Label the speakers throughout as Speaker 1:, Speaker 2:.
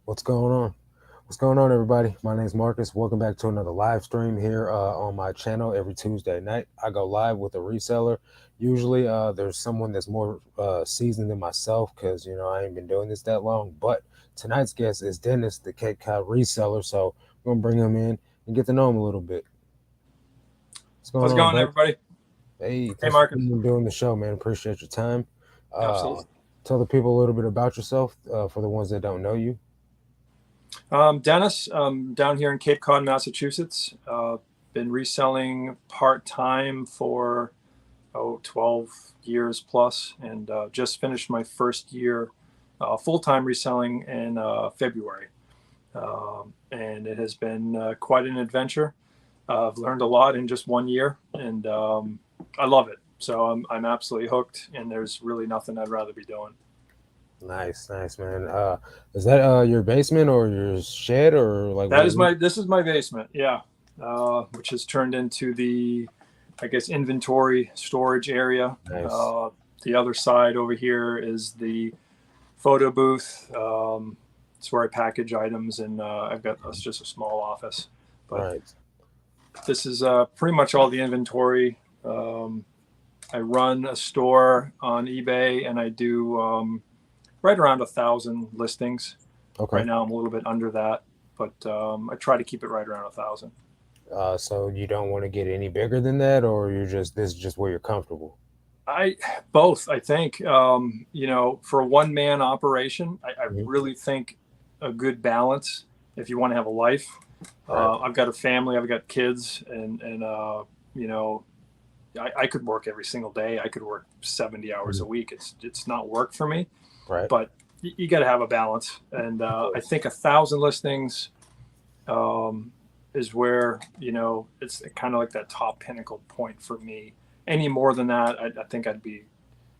Speaker 1: What's going on? What's going on, everybody? My name's Marcus. Welcome back to another live stream here on my channel every Tuesday night. I go live with a reseller. Usually, there's someone that's more seasoned than myself because I ain't been doing this that long. But tonight's guest is Dennis, the Cape Cod reseller. So we're gonna bring him in and get to know him a little bit. What's going
Speaker 2: How's it
Speaker 1: on,
Speaker 2: going,
Speaker 1: bud?
Speaker 2: everybody?
Speaker 1: Hey,
Speaker 2: Hey,
Speaker 1: thanks for
Speaker 2: Marcus.
Speaker 1: doing the show, man. Appreciate your time. Uh,
Speaker 2: Absolutely.
Speaker 1: Tell the people a little bit about yourself for the ones that don't know you.
Speaker 2: Dennis, down here in Cape Cod, Massachusetts. Been reselling part time for 12 years plus, and just finished my first year full time reselling in February. And it has been quite an adventure. I've learned a lot in just 1 year, and I love it. So I'm absolutely hooked, and there's really nothing I'd rather be doing.
Speaker 1: Nice, man. Is that your basement or your shed or like
Speaker 2: That
Speaker 1: what?
Speaker 2: is my this is my basement, yeah, which has turned into the, I guess, inventory storage area.
Speaker 1: Nice.
Speaker 2: Uh, the other side over here is the photo booth. It's where I package items, and I've got just a small office. But
Speaker 1: Right.
Speaker 2: this is pretty much all the inventory. Um, I run a store on eBay, and I do right around 1,000 listings. Right
Speaker 1: Okay.
Speaker 2: now, I'm a little bit under that, but I try to keep it right around 1,000.
Speaker 1: So you don't want to get any bigger than that, or you're just this is just where you're comfortable.
Speaker 2: I both. I think for a one man operation, I
Speaker 1: Mhm.
Speaker 2: really think a good balance. If you want to have a life,
Speaker 1: Right.
Speaker 2: I've got a family, I've got kids, and you know, I could work every single day. I could work 70 hours
Speaker 1: Mhm.
Speaker 2: a week. It's not work for me,
Speaker 1: Right.
Speaker 2: but you got to have a balance. And
Speaker 1: Of
Speaker 2: I
Speaker 1: course.
Speaker 2: think 1,000 listings um, is where it's kind of like that top pinnacle point for me. Any more than that, I think I'd be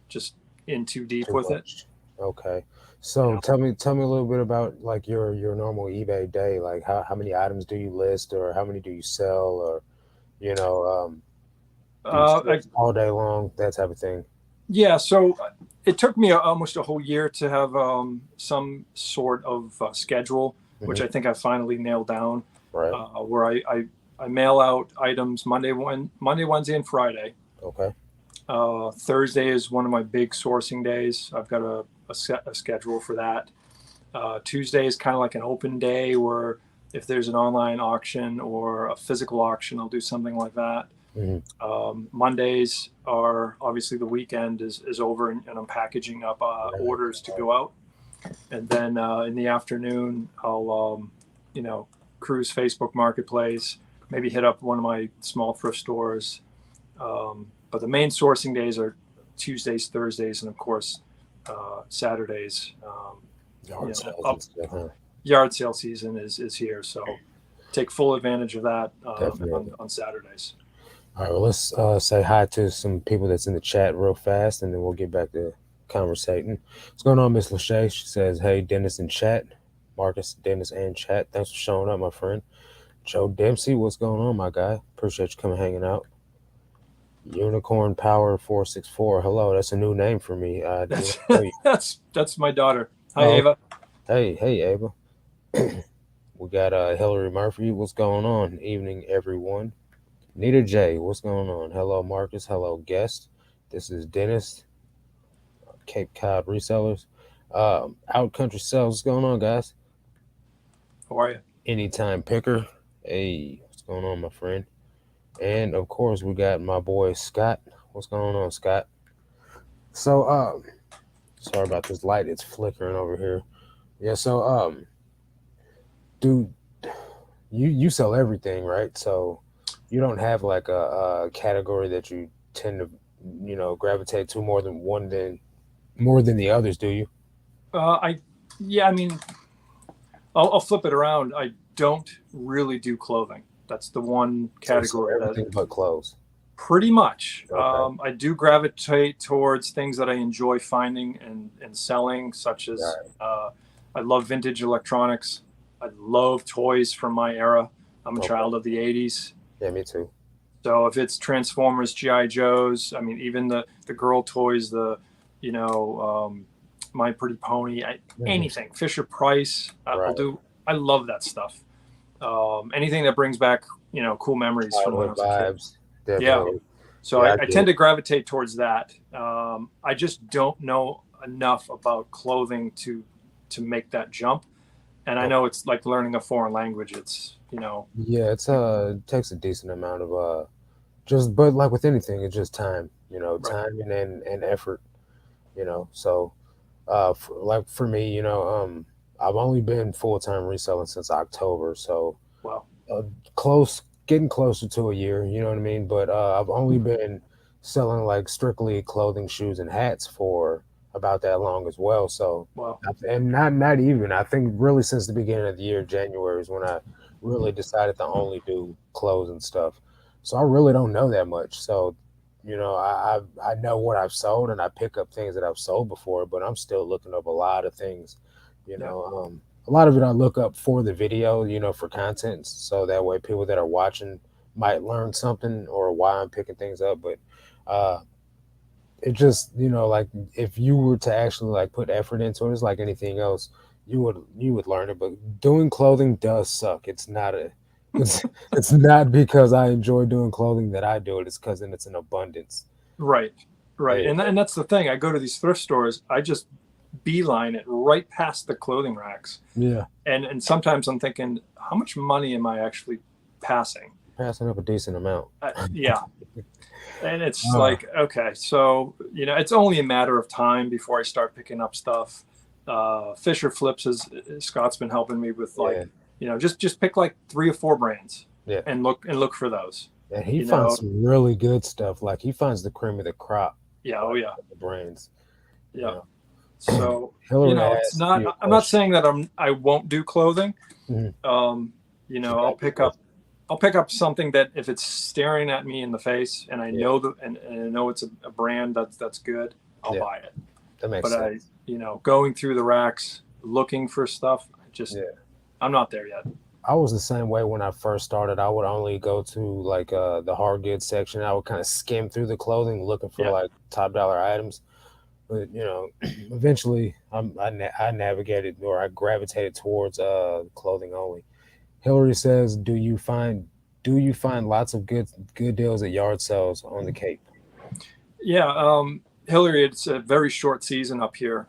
Speaker 2: just in too deep
Speaker 1: Too
Speaker 2: with it.
Speaker 1: much. Okay.
Speaker 2: You
Speaker 1: So
Speaker 2: know,
Speaker 1: tell me a little bit about like your normal eBay day. Like how many items do you list, or how many do you sell, or you know um, do you
Speaker 2: I
Speaker 1: source all day long? That type of thing.
Speaker 2: yeah. So it took me almost a whole year to have some sort of schedule, which
Speaker 1: Hmm.
Speaker 2: I think I finally nailed down.
Speaker 1: Right.
Speaker 2: Where I mail out items Monday, Wednesday, and Friday.
Speaker 1: Okay.
Speaker 2: Thursday is one of my big sourcing days. I've got a schedule for that. Tuesday is kind of like an open day where if there's an online auction or a physical auction, I'll do something like that.
Speaker 1: Hmm.
Speaker 2: Mondays are obviously the weekend is over, and I'm packaging up
Speaker 1: Right.
Speaker 2: orders to go out. And then in the afternoon, I'll, you know, cruise Facebook Marketplace, maybe hit up one of my small thrift stores. But the main sourcing days are Tuesdays, Thursdays, and of course, Saturdays.
Speaker 1: Yard sales
Speaker 2: Up
Speaker 1: and stuff, huh?
Speaker 2: yard sale season is here, so take full advantage of that
Speaker 1: Definitely.
Speaker 2: on Saturdays.
Speaker 1: All right, well, let's say hi to some people that's in the chat real fast, and then we'll get back to conversating. What's going on, Miss Lachey? She says, "Hey, Dennis in chat, Marcus, Dennis, and chat. Thanks for showing up, my friend." Joe Dempsey, what's going on, my guy? Appreciate you coming hanging out. Unicorn Power 464. Hello, that's a new name for me. I do not
Speaker 2: That's
Speaker 1: know you.
Speaker 2: that's my daughter. Hi,
Speaker 1: Oh,
Speaker 2: Ava.
Speaker 1: hey, Ava. We got Hillary Murphy. What's going on? Evening, everyone. Nita J, what's going on? Hello, Marcus. Hello, guest. This is Dennis, Cape Cod Resellers. Out Country Sales, what's going on, guys?
Speaker 2: How are you?
Speaker 1: Anytime Picker. Hey, what's going on, my friend? And of course, we got my boy Scott. What's going on, Scott? So, sorry about this light. It's flickering over here. Yeah. So, dude, you sell everything, right? So, you don't have like a category that you tend to, gravitate to more than the others, do you?
Speaker 2: I Yeah. I mean, I'll flip it around. I don't really do clothing. That's the one
Speaker 1: So you sell
Speaker 2: category that
Speaker 1: everything but clothes.
Speaker 2: pretty much.
Speaker 1: Okay.
Speaker 2: I do gravitate towards things that I enjoy finding and selling, such as
Speaker 1: Right.
Speaker 2: I love vintage electronics. I love toys from my era. I'm a
Speaker 1: Okay.
Speaker 2: child of the 80s.
Speaker 1: Yeah, me too.
Speaker 2: So if it's Transformers, GI Joes, I mean, even the girl toys, the you know My Pretty Pony,
Speaker 1: Mhm.
Speaker 2: anything. Fisher Price, I'll
Speaker 1: Right.
Speaker 2: do. I love that stuff. Anything that brings back cool memories from when I
Speaker 1: Childhood
Speaker 2: was a kid.
Speaker 1: vibes,
Speaker 2: Yeah.
Speaker 1: definitely.
Speaker 2: So
Speaker 1: Yeah, I
Speaker 2: I
Speaker 1: get
Speaker 2: tend
Speaker 1: it.
Speaker 2: to gravitate towards that. I just don't know enough about clothing to make that jump. And I know
Speaker 1: Okay.
Speaker 2: it's like learning a foreign language. It's
Speaker 1: Yeah, it takes a decent amount of just but like with anything, it's just time,
Speaker 2: right.
Speaker 1: time and effort, So like for me, I've only been full-time reselling since October, so
Speaker 2: Well,
Speaker 1: uh, getting closer to a year, you know what I mean? But I've only been selling like strictly clothing, shoes, and hats for about that long as well. So,
Speaker 2: well,
Speaker 1: and not even. I think really since the beginning of the year, January is when I really decided to only do clothes and stuff. So I really don't know that much. So, I know what I've sold and I pick up things that I've sold before, but I'm still looking up a lot of things, you
Speaker 2: yeah,
Speaker 1: know. A lot of it I look up for the video, for content, so that way people that are watching might learn something or why I'm picking things up. But uh, it just, like if you were to actually like put effort into it, it's like anything else, you would learn it. But doing clothing does suck. It's it's not because I enjoy doing clothing that I do it. It's because then it's an abundance.
Speaker 2: right, right.
Speaker 1: Yeah,
Speaker 2: And that's the thing. I go to these thrift stores. I just beeline it right past the clothing racks.
Speaker 1: yeah,
Speaker 2: And sometimes I'm thinking, how much money am I actually passing?
Speaker 1: passing up a decent amount.
Speaker 2: Yeah. And it's
Speaker 1: Uh,
Speaker 2: like, okay, so it's only a matter of time before I start picking up stuff. Fisher Flips is Scott's been helping me with,
Speaker 1: yeah,
Speaker 2: like, just pick like 3 or 4 brands
Speaker 1: yeah.
Speaker 2: and look for those.
Speaker 1: And he
Speaker 2: You
Speaker 1: finds
Speaker 2: know,
Speaker 1: some really good stuff. Like he finds the cream of the crop,
Speaker 2: yeah, oh
Speaker 1: like
Speaker 2: yeah,
Speaker 1: the brands.
Speaker 2: yeah.
Speaker 1: You
Speaker 2: So
Speaker 1: Hillary
Speaker 2: it's
Speaker 1: asked
Speaker 2: not.
Speaker 1: you a
Speaker 2: I'm not
Speaker 1: question.
Speaker 2: saying that I won't do clothing.
Speaker 1: Mhm.
Speaker 2: Um,
Speaker 1: You
Speaker 2: I'll
Speaker 1: gotta be
Speaker 2: pick
Speaker 1: worth
Speaker 2: up
Speaker 1: it.
Speaker 2: I'll pick up something that if it's staring at me in the face and I
Speaker 1: Yeah,
Speaker 2: know and I know it's a brand that's good, I'll
Speaker 1: yeah,
Speaker 2: buy it.
Speaker 1: that makes
Speaker 2: But
Speaker 1: sense.
Speaker 2: going through the racks looking for stuff,
Speaker 1: Yeah,
Speaker 2: I'm not there yet.
Speaker 1: I was the same way when I first started. I would only go to like the hard goods section. I would kind of skim through the clothing looking for
Speaker 2: Yeah.
Speaker 1: like top dollar items. But eventually I navigated or I gravitated towards clothing only. Hillary says, do you find lots of good deals at yard sales on the Cape?
Speaker 2: Yeah. Hillary, it's a very short season up here.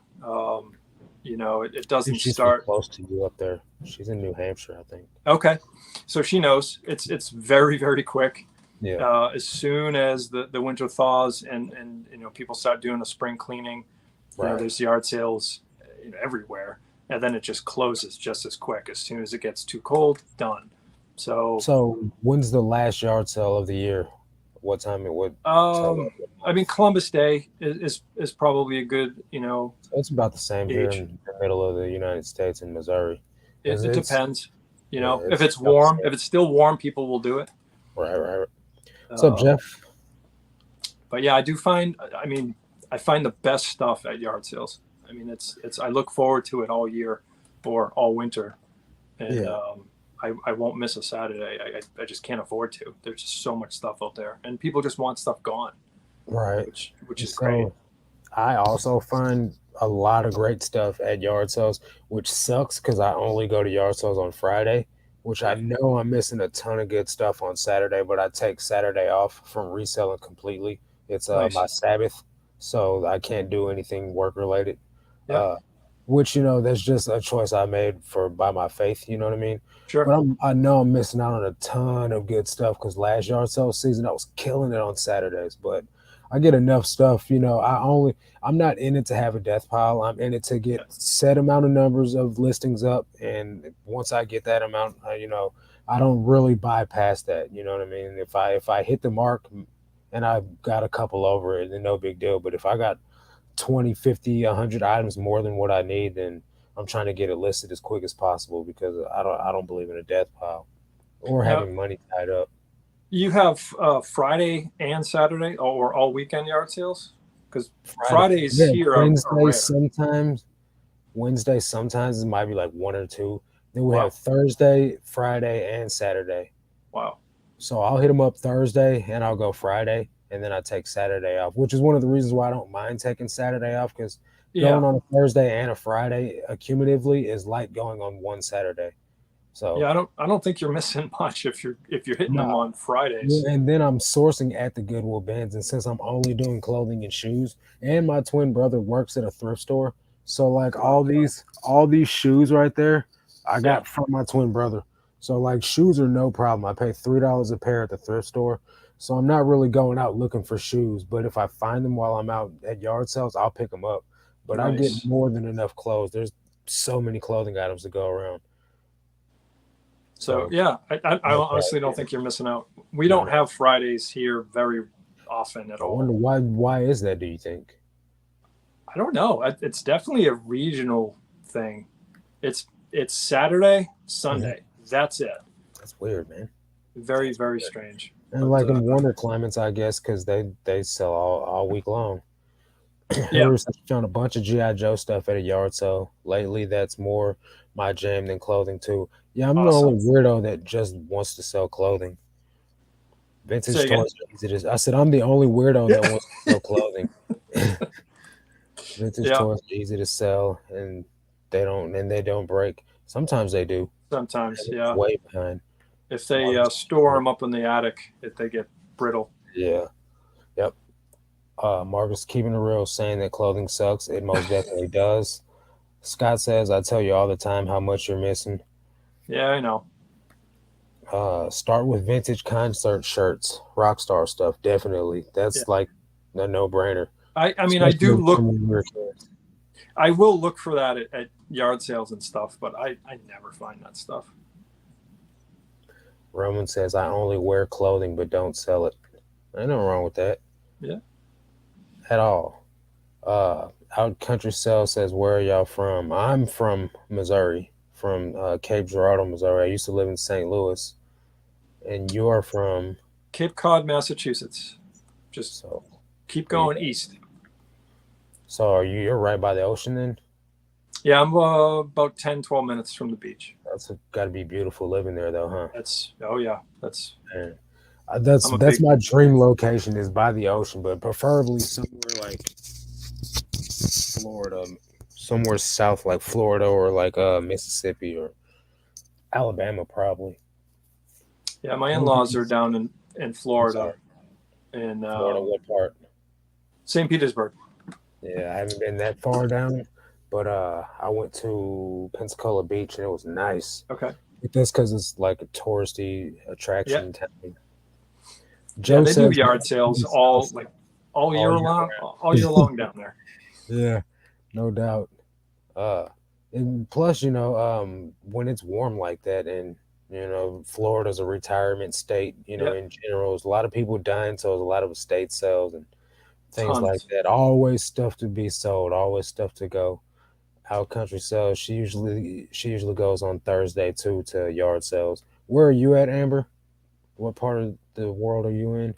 Speaker 2: It doesn't
Speaker 1: She's from
Speaker 2: start.
Speaker 1: close to you up there. She's in New Hampshire, I think.
Speaker 2: Okay. So she knows it's very, very quick.
Speaker 1: Yeah,
Speaker 2: As soon as the winter thaws and people start doing the spring cleaning,
Speaker 1: right.
Speaker 2: there's yard sales everywhere, and then it just closes just as quick. As soon as it gets too cold, done. So,
Speaker 1: So when's the last yard sale of the year? What time it would tell us what
Speaker 2: I mean,
Speaker 1: month?
Speaker 2: Columbus Day is probably a good,
Speaker 1: So it's about the same here
Speaker 2: age.
Speaker 1: in the middle of the United States in Missouri.
Speaker 2: It, it
Speaker 1: It's
Speaker 2: depends.
Speaker 1: yeah,
Speaker 2: If
Speaker 1: it's
Speaker 2: it's
Speaker 1: about the
Speaker 2: warm,
Speaker 1: same.
Speaker 2: if it's still warm, people will do it.
Speaker 1: Right, right, right. What's up,
Speaker 2: Um,
Speaker 1: Jeff?
Speaker 2: but yeah, I do find. I mean, I find the best stuff at yard sales. I mean, it's. I look forward to it all year, or all winter, and
Speaker 1: Yeah,
Speaker 2: I won't miss a Saturday. I just can't afford to. There's just so much stuff out there, and people just want stuff gone,
Speaker 1: right.
Speaker 2: which
Speaker 1: And
Speaker 2: is great.
Speaker 1: so I also find a lot of great stuff at yard sales, which sucks because I only go to yard sales on Friday, which I
Speaker 2: Yeah,
Speaker 1: know I'm missing a ton of good stuff on Saturday, but I take Saturday off from reselling completely. It's
Speaker 2: nice.
Speaker 1: my Sabbath, so I can't do anything work related.
Speaker 2: Yeah,
Speaker 1: Uh, which that's just a choice I made for by my faith. You know what I mean?
Speaker 2: sure.
Speaker 1: But I know I'm missing out on a ton of good stuff because last yard sale season I was killing it on Saturdays, but I get enough stuff. I'm not in it to have a death pile. I'm in it to get
Speaker 2: Yeah,
Speaker 1: set amount of numbers of listings up, and once I get that amount, I don't really bypass that. You know what I mean? If I hit the mark and I got a couple over it, then no big deal. But if I got 20, 50, 100 items more than what I need, then I'm trying to get it listed as quick as possible because I don't believe in a death pile or
Speaker 2: now
Speaker 1: having money tied up.
Speaker 2: you have Friday and Saturday or all weekend yard sales, because
Speaker 1: Friday,
Speaker 2: Fridays
Speaker 1: yeah,
Speaker 2: here are
Speaker 1: Wednesday
Speaker 2: rare.
Speaker 1: sometimes. Wednesday sometimes it might be like one or two. Then we have
Speaker 2: Wow,
Speaker 1: Thursday, Friday, and Saturday.
Speaker 2: wow.
Speaker 1: So I'll hit them up Thursday and I'll go Friday, and then I take Saturday off, which is one of the reasons why I don't mind taking Saturday off because
Speaker 2: Yeah.
Speaker 1: going on a Thursday and a Friday accumulatively is like going on one Saturday. So
Speaker 2: Yeah, I don't think you're missing much if you're hitting them
Speaker 1: no.
Speaker 2: on Fridays.
Speaker 1: Yeah, and then I'm sourcing at the Goodwill bins, and since I'm only doing clothing and shoes, and my twin brother works at a thrift store, so like
Speaker 2: Wow.
Speaker 1: all these shoes right there, I
Speaker 2: Yeah,
Speaker 1: got from my twin brother. So like shoes are no problem. I pay $3 a pair at the thrift store, so I'm not really going out looking for shoes. But if I find them while I'm out at yard sales, I'll pick them up. But I get
Speaker 2: nice.
Speaker 1: more than enough clothes. There's so many clothing items to go around.
Speaker 2: So
Speaker 1: So
Speaker 2: yeah, I
Speaker 1: no problem.
Speaker 2: honestly don't think you're missing out. We
Speaker 1: No,
Speaker 2: don't
Speaker 1: no.
Speaker 2: have Fridays here very often at
Speaker 1: I wonder
Speaker 2: all.
Speaker 1: why is that? Do you think?
Speaker 2: I don't know. It's definitely a regional thing. It's Saturday,
Speaker 1: Mhm.
Speaker 2: Sunday. That's it.
Speaker 1: That's weird, man.
Speaker 2: Very,
Speaker 1: That's
Speaker 2: very
Speaker 1: weird.
Speaker 2: strange.
Speaker 1: And
Speaker 2: But
Speaker 1: like in warmer climates, I guess, because they sell all week long.
Speaker 2: yeah,
Speaker 1: Ever since I found a bunch of GI Joe stuff at a yard sale lately, that's more my jam than clothing too. Yeah, I'm the only
Speaker 2: awesome.
Speaker 1: weirdo that just wants to sell clothing.
Speaker 2: Say
Speaker 1: Vintage
Speaker 2: again.
Speaker 1: toys are easy to. I said I'm the only weirdo that
Speaker 2: Yeah.
Speaker 1: wants to sell clothing. Vintage
Speaker 2: Yeah.
Speaker 1: toys are easy to sell, and they don't break. Sometimes they do.
Speaker 2: Sometimes,
Speaker 1: I'm
Speaker 2: yeah.
Speaker 1: way behind.
Speaker 2: If they
Speaker 1: Marcus.
Speaker 2: store them up in the attic, if they get brittle.
Speaker 1: Yeah. Yep. Marcus keeping it real, saying that clothing sucks. It most definitely does. Scott says, I tell you all the time how much you're missing.
Speaker 2: Yeah, I know.
Speaker 1: Start with vintage concert shirts, rock star stuff. Definitely.
Speaker 2: Yeah.
Speaker 1: That's like a no brainer,
Speaker 2: I mean, I do
Speaker 1: especially
Speaker 2: look.
Speaker 1: from when we were kids.
Speaker 2: I will look for that at yard sales and stuff, but I never find that stuff.
Speaker 1: Roman says, I only wear clothing but don't sell it. Ain't nothing wrong with that
Speaker 2: Yeah.
Speaker 1: at all. Out Country Cell says, where are y'all from? I'm from Missouri, from Cape Girardeau, Missouri. I used to live in St. Louis. And you're from,
Speaker 2: Cape Cod, Massachusetts. Just
Speaker 1: so
Speaker 2: keep
Speaker 1: there you
Speaker 2: going
Speaker 1: go.
Speaker 2: east.
Speaker 1: So you're right by the ocean then?
Speaker 2: Yeah, I'm about 10, 12 minutes from the beach.
Speaker 1: That's got to be beautiful living there though, huh?
Speaker 2: Oh yeah, that's
Speaker 1: Man. That's
Speaker 2: I'm a
Speaker 1: that's
Speaker 2: big
Speaker 1: my dream location is by the ocean, but preferably somewhere like Florida, somewhere south like Florida or like Mississippi or Alabama probably.
Speaker 2: yeah. My
Speaker 1: That would be.
Speaker 2: in-laws are down in
Speaker 1: I'm
Speaker 2: Florida
Speaker 1: sorry,
Speaker 2: in
Speaker 1: Florida. What part?
Speaker 2: St. Petersburg.
Speaker 1: Yeah, I haven't been that far down, but I went to Pensacola Beach and it was nice.
Speaker 2: Okay.
Speaker 1: That's because it's like a touristy
Speaker 2: Yeah,
Speaker 1: attraction town.
Speaker 2: yeah.
Speaker 1: Joe
Speaker 2: They do
Speaker 1: says
Speaker 2: yard sales all
Speaker 1: all
Speaker 2: year
Speaker 1: year
Speaker 2: long, all
Speaker 1: round.
Speaker 2: year long down there.
Speaker 1: Yeah, no doubt. Uh, and plus, when it's warm like that, and Florida's a retirement state,
Speaker 2: Yeah,
Speaker 1: in general, there's a lot of people dying, so there's a lot of estate sales and things like
Speaker 2: tons.
Speaker 1: that. Always stuff to be sold, always stuff to go. Out country sales. She usually goes on Thursday too to yard sales. Where are you at, Amber? What part of the world are you in?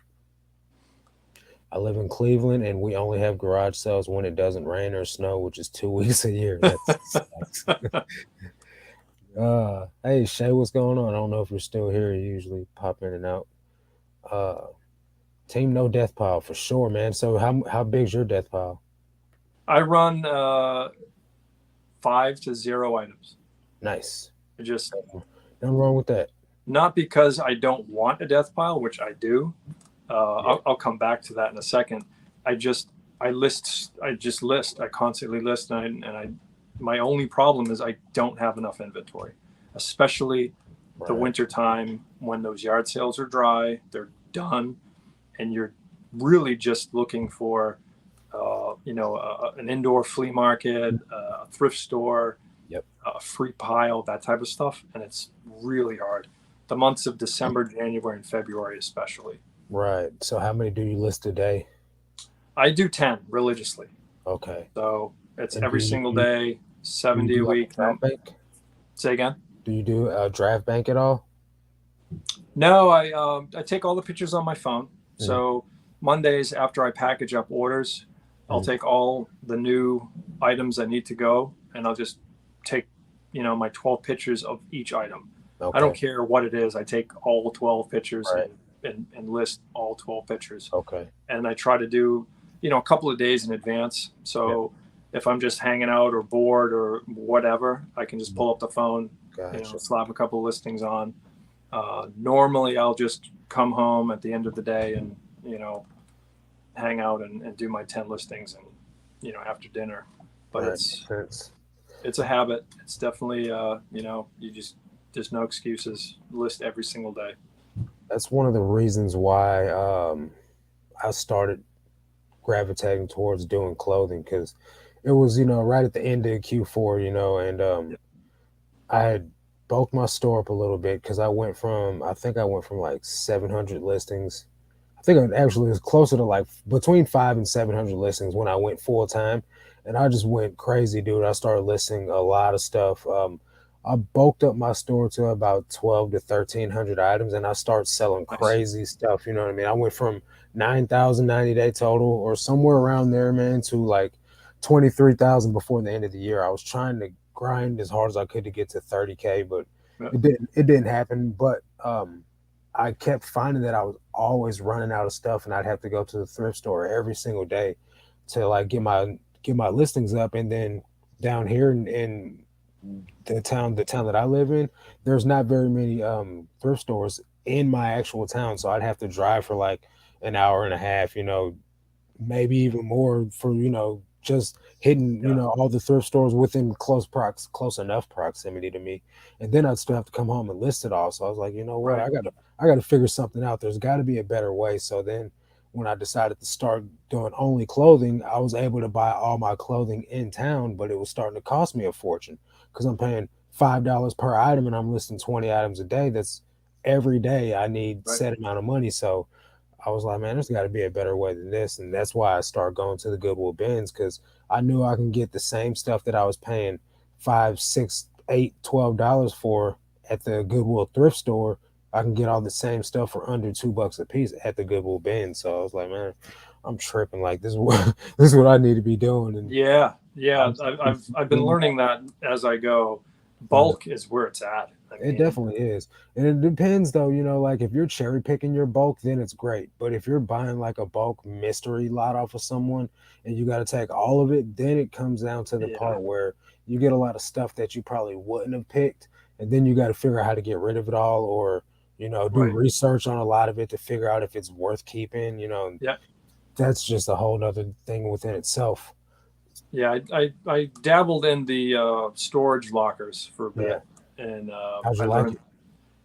Speaker 1: I live in Cleveland, and we only have garage sales when it doesn't rain or snow, which is 2 weeks a year. That sucks. Hey Shay, what's going on? I don't know if you're still here. You usually pop in and out. Uh, Team No Death Pile for sure, man. So how big's your death pile?
Speaker 2: I run 5 to 0 items.
Speaker 1: Nice.
Speaker 2: Just
Speaker 1: Nothing wrong with that.
Speaker 2: not because I don't want a death pile, which I do.
Speaker 1: Yeah.
Speaker 2: I'll come back to that in a second. I just I list. I just list. I constantly list, and I my only problem is I don't have enough inventory, especially the
Speaker 1: Right.
Speaker 2: winter time when those yard sales are dry, they're done, and you're really just looking for, an indoor flea market, a thrift store,
Speaker 1: Yep.
Speaker 2: a free pile, that type of stuff, and it's really hard. The months of December, January, and February, especially.
Speaker 1: Right. So how many do you list a day?
Speaker 2: I do 10 religiously,
Speaker 1: Okay.
Speaker 2: so it's
Speaker 1: And do
Speaker 2: every
Speaker 1: you
Speaker 2: single
Speaker 1: do,
Speaker 2: day,
Speaker 1: do you
Speaker 2: 70 a
Speaker 1: do like a
Speaker 2: week.
Speaker 1: draft bank?
Speaker 2: Say again.
Speaker 1: Do you do a draft bank at all?
Speaker 2: No, I take all the pictures on my phone.
Speaker 1: Mm,
Speaker 2: So Mondays after I package up orders, I'll
Speaker 1: mm.
Speaker 2: take all the new items that need to go, and I'll just take, my 12 pictures of each item. I don't
Speaker 1: Okay.
Speaker 2: care what it is. I take all 12 pictures
Speaker 1: Right.
Speaker 2: and list all 12 pictures,
Speaker 1: Okay.
Speaker 2: and I try to do, a couple of days in advance.
Speaker 1: Yep.
Speaker 2: So if I'm just hanging out or bored or whatever, I can just pull up the phone,
Speaker 1: Gotcha.
Speaker 2: slap a couple of listings on. Normally, I'll just come home at the end of the day and hang out and do my 10 listings and after dinner. But
Speaker 1: Right. Makes sense.
Speaker 2: it's a habit. It's definitely you just there's no excuses. List every single day.
Speaker 1: That's one of the reasons why I started gravitating towards doing clothing, because it was, right at the end of Q4, and
Speaker 2: Yeah.
Speaker 1: I had bulked my store up a little bit because I think I went from like 700 listings. I think it actually was closer to like between 5 and 700 listings when I went full time, and I just went crazy, dude. I started listing a lot of stuff. I bulked up my store to about 12 to 1300 items, and I started selling
Speaker 2: Nice.
Speaker 1: crazy stuff. You know what I mean? I went from 9,000 90-day total or somewhere around there, man, to like 23,000 before the end of the year. I was trying to grind as hard as I could to get to 30K, but
Speaker 2: Yeah.
Speaker 1: it didn't happen. But I kept finding that I was always running out of stuff, and I'd have to go to the thrift store every single day to like get my listings up. And then down here in the town that I live in, there's not very many thrift stores in my actual town, so I'd have to drive for like an hour and a half, maybe even more for just hitting
Speaker 2: Yeah.
Speaker 1: all the thrift stores within close enough proximity to me. And then I'd still have to come home and list it all. So I was like, you know what,
Speaker 2: Right.
Speaker 1: I gotta figure something out. There's got to be a better way. So then when I decided to start doing only clothing, I was able to buy all my clothing in town, but it was starting to cost me a fortune because I'm paying $5 per item and I'm listing 20 items a day. That's every day I need
Speaker 2: Right.
Speaker 1: set amount of money. So I was like, man, there's got to be a better way than this. And that's why I started going to the Goodwill bins, because I knew I can get the same stuff that I was paying 5, 6, 8, $12 for at the Goodwill thrift store. I can get all the same stuff for under $2 a piece at the Goodwill bin. So I was like, man, I'm tripping. Like this is what this is what I need to be doing. And
Speaker 2: Yeah.
Speaker 1: I
Speaker 2: Yeah.
Speaker 1: was
Speaker 2: I've been
Speaker 1: getting
Speaker 2: learning that as I go.
Speaker 1: uh,
Speaker 2: Bulk is where it's at. I
Speaker 1: it
Speaker 2: mean,
Speaker 1: definitely is. And it depends though, like if you're cherry picking your bulk, then it's great. But if you're buying like a bulk mystery lot off of someone and you got to take all of it, then it comes down to the
Speaker 2: yeah.
Speaker 1: part where you get a lot of stuff that you probably wouldn't have picked. And then you got to figure out how to get rid of it all, or, do
Speaker 2: Right.
Speaker 1: research on a lot of it to figure out if it's worth keeping.
Speaker 2: Yeah.
Speaker 1: That's just a whole nother thing within itself.
Speaker 2: Yeah. I dabbled in the storage lockers for a
Speaker 1: Yeah.
Speaker 2: bit, and
Speaker 1: How'd you
Speaker 2: I
Speaker 1: like
Speaker 2: learned
Speaker 1: it?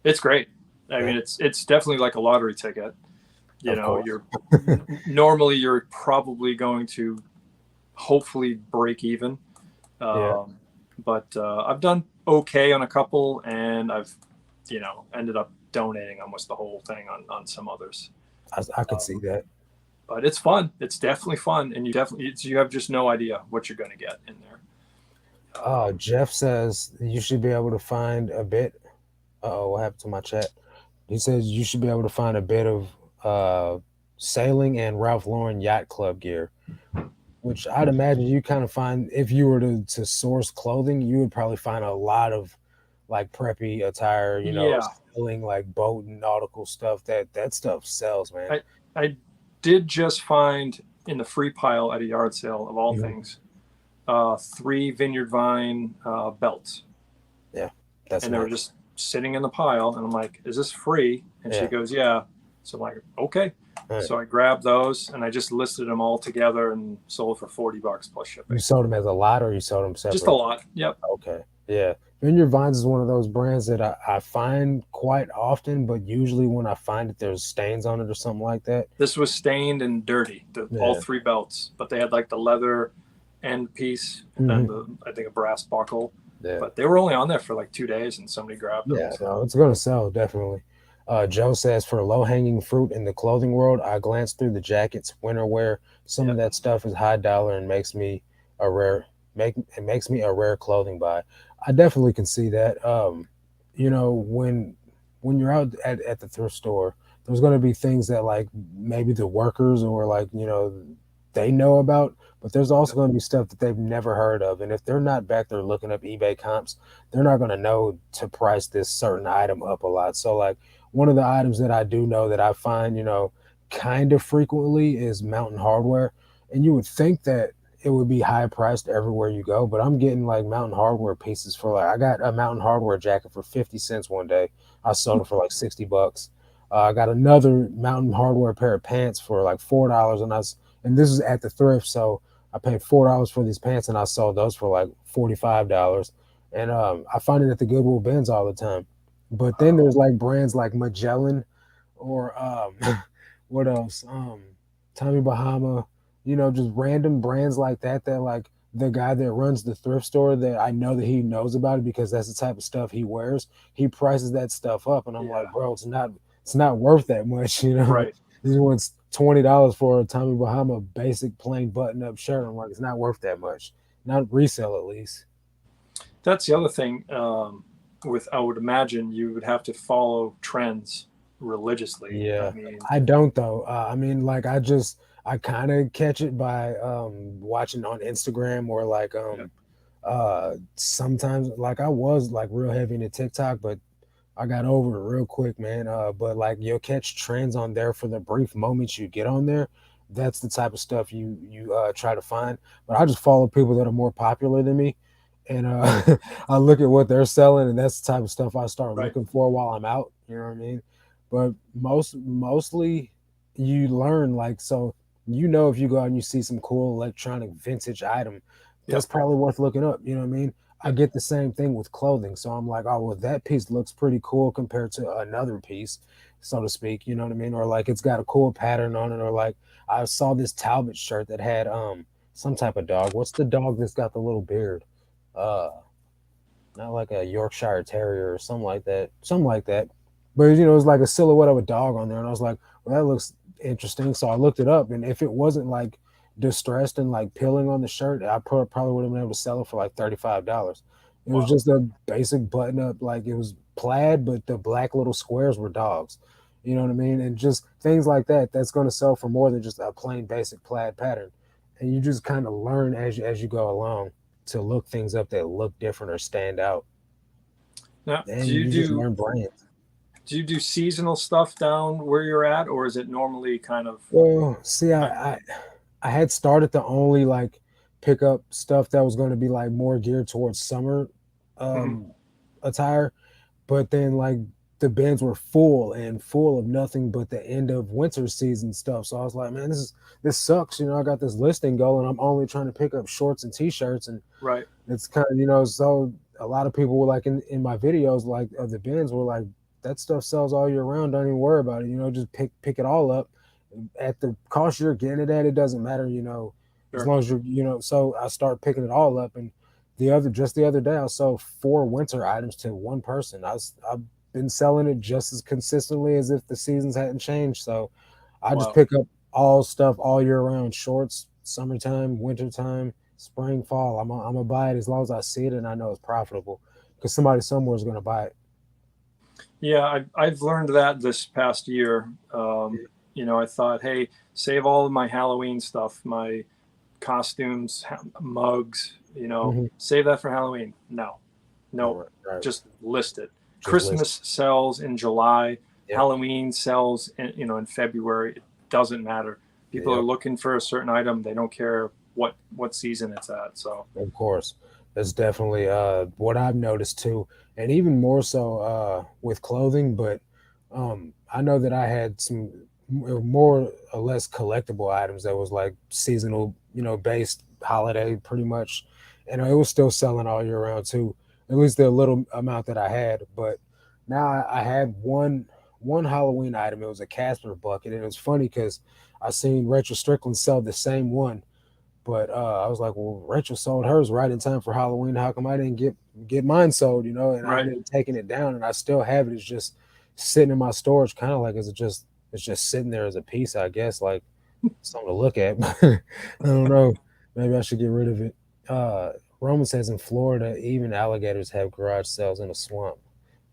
Speaker 2: it's great. I
Speaker 1: Yeah,
Speaker 2: mean, it's definitely like a lottery ticket.
Speaker 1: of course.
Speaker 2: You're normally you're probably going to hopefully break even.
Speaker 1: Yeah,
Speaker 2: Um, but I've done okay on a couple, and I've ended up donating almost the whole thing on some others.
Speaker 1: I could see
Speaker 2: Um,
Speaker 1: that.
Speaker 2: but it's fun. It's definitely fun, and you have just no idea what you're going to get in there.
Speaker 1: Jeff says you should be able to find a bit. Oh, what happened to my chat? He says you should be able to find a bit of uh, sailing and Ralph Lauren yacht club gear, which I'd imagine you kind of find if you were to source clothing, you would probably find a lot of like preppy attire,
Speaker 2: Yeah,
Speaker 1: sailing like boat and nautical stuff. That stuff sells, man.
Speaker 2: I did just find in the free pile at a yard sale of all
Speaker 1: Mhm.
Speaker 2: things, three Vineyard Vine belts,
Speaker 1: Yeah, that's
Speaker 2: and they were
Speaker 1: nice.
Speaker 2: just sitting in the pile. And I'm like, "Is this free?" And she
Speaker 1: Yeah,
Speaker 2: goes, "Yeah." So I'm like, "Okay."
Speaker 1: all right.
Speaker 2: So I grabbed those and I just listed them all together and sold for $40 plus
Speaker 1: You
Speaker 2: shipping.
Speaker 1: sold them as a lot, or you sold them
Speaker 2: Just a
Speaker 1: separate?
Speaker 2: lot. Yep.
Speaker 1: Okay. Yeah. Vineyard Vines is one of those brands that I find quite often, but usually when I find that there's stains on it or something like that.
Speaker 2: This was stained and dirty, all
Speaker 1: Yeah.
Speaker 2: three belts, but they had like the leather end piece and then
Speaker 1: Hmm.
Speaker 2: I think a brass buckle.
Speaker 1: Yeah.
Speaker 2: But they were only on there for like 2 days and somebody grabbed them.
Speaker 1: Yeah.
Speaker 2: So
Speaker 1: No, it's going to sell, definitely. Joe says for low hanging fruit in the clothing world, I glance through the jackets, winter wear. Some
Speaker 2: yeah,
Speaker 1: of that stuff is high dollar and a rare it makes me a rare clothing buy. I definitely can see that. When you're out at the thrift store, there's going to be things that like maybe the workers or like they know about, but there's also going to be stuff that they've never heard of. And if they're not back there looking up eBay comps, they're not going to know to price this certain item up a lot. So like one of the items that I do know that I find kind of frequently is Mountain Hardware. And you would think that it would be high priced everywhere you go. But I'm getting like Mountain Hardware pieces for like I got a Mountain Hardware jacket for 50 cents one day. I sold it for like $60. I got another Mountain Hardware pair of pants for like $4, and this is at the thrift, so I paid $4 for these pants, and I sold those for like $45. And I find it at the Goodwill bins all the time. But then
Speaker 2: Wow.
Speaker 1: there's like brands like Magellan or what else? Tommy Bahama, just random brands like that that like the guy that runs the thrift store that I know that he knows about it because that's the type of stuff he wears. He prices that stuff up and I'm like,
Speaker 2: Yeah.
Speaker 1: bro, it's not worth that much,
Speaker 2: Right.
Speaker 1: He wants $20 for a Tommy Bahama basic plain button up shirt. I'm like, it's not worth that much. Not resale at least.
Speaker 2: That's the other thing. With I would imagine you would have to follow trends religiously. I
Speaker 1: Yeah,
Speaker 2: mean,
Speaker 1: I don't though. I mean, like I kind of catch it by watching on Instagram or like
Speaker 2: yeah,
Speaker 1: sometimes like I was like real heavy into TikTok, but I got over it real quick, man. But like you'll catch trends on there for the brief moments you get on there. That's the type of stuff you try to find. But I just follow people that are more popular than me, and I look at what they're selling, and that's the type of stuff I start
Speaker 2: right.
Speaker 1: looking for while I'm out. You know what I mean? But mostly you learn like so. If you go out and you see some cool electronic vintage item, that's
Speaker 2: Yep.
Speaker 1: probably worth looking up. You know what I mean? I
Speaker 2: Yep.
Speaker 1: get the same thing with clothing. So I'm like, oh, well, that piece looks pretty cool compared to another piece, so to speak. You know what I mean? Or like it's got a cool pattern on it. Or like I saw this Talbot shirt that had some type of dog. What's the dog that's got the little beard? Uh Not like a Yorkshire Terrier or something like that. Something like that. But it's like a silhouette of a dog on there. And I was like, well, that looks interesting. So I looked it up. And if it wasn't like distressed and like peeling on the shirt, probably would have been able to sell it for like $35. It was
Speaker 2: Wow.
Speaker 1: just a basic button up, like it was plaid, but the black little squares were dogs. You know what I mean? And just things like that, that's going to sell for more than just a plain basic plaid pattern. And you just kind of learn as you go along to look things up that look different or stand out,
Speaker 2: Now,
Speaker 1: and you just learn brands.
Speaker 2: do you do seasonal stuff down where you're at, or is it normally kind of?
Speaker 1: Well, see,
Speaker 2: I,
Speaker 1: I had started to only like pick up stuff that was going to be like more geared towards summer
Speaker 2: mhm.
Speaker 1: um attire, but then like the bins were full and full of nothing but the end of winter season stuff. So I was like, man, this sucks. I got this listing going. I'm only trying to pick up shorts and t-shirts, and
Speaker 2: Right.
Speaker 1: it's kind of so a lot of people were like in my videos like of the bins were like that stuff sells all year round, don't even worry about it, just pick it all up at the cost you're getting it at. It doesn't matter, as
Speaker 2: Sure.
Speaker 1: long as so I start picking it all up. And the other day I sold 4 winter items to one person. I've been selling it just as consistently as if the seasons hadn't changed. So I just
Speaker 2: Wow.
Speaker 1: pick up all stuff all year round: shorts, summertime, wintertime, spring, fall. I'm gonna buy it as long as I see it and I know it's profitable because somebody somewhere is gonna buy it.
Speaker 2: Yeah, I've learned that this past year. I thought, hey, save all of my Halloween stuff, my costumes, mugs.
Speaker 1: Mm-hmm.
Speaker 2: Save that for Halloween. No, no,
Speaker 1: Right, right.
Speaker 2: just list it.
Speaker 1: Just list.
Speaker 2: Christmas sells in July.
Speaker 1: Yep.
Speaker 2: Halloween sells in February. It doesn't matter. People are
Speaker 1: Yep.
Speaker 2: looking for a certain item. They don't care what season it's at. So
Speaker 1: Of course. That's definitely what I've noticed too. And even more so with clothing, but I know that I had some more or less collectible items that was like seasonal, based holiday pretty much. And it was still selling all year round too. At least the little amount that I had. But now I had one Halloween item. It was a Casper bucket. And it was funny because I seen Rachel Strickland sell the same one, but I was like, well, Rachel sold hers right in time for Halloween. How come I didn't get mine sold? And I
Speaker 2: right.
Speaker 1: ended up taking it down, and I still have it. It's just sitting in my storage, kind of like it's just sitting there as a piece, I guess, like something to look at. I don't know. Maybe I should get rid of it. Uh, Roman says in Florida, even alligators have garage sales in a swamp.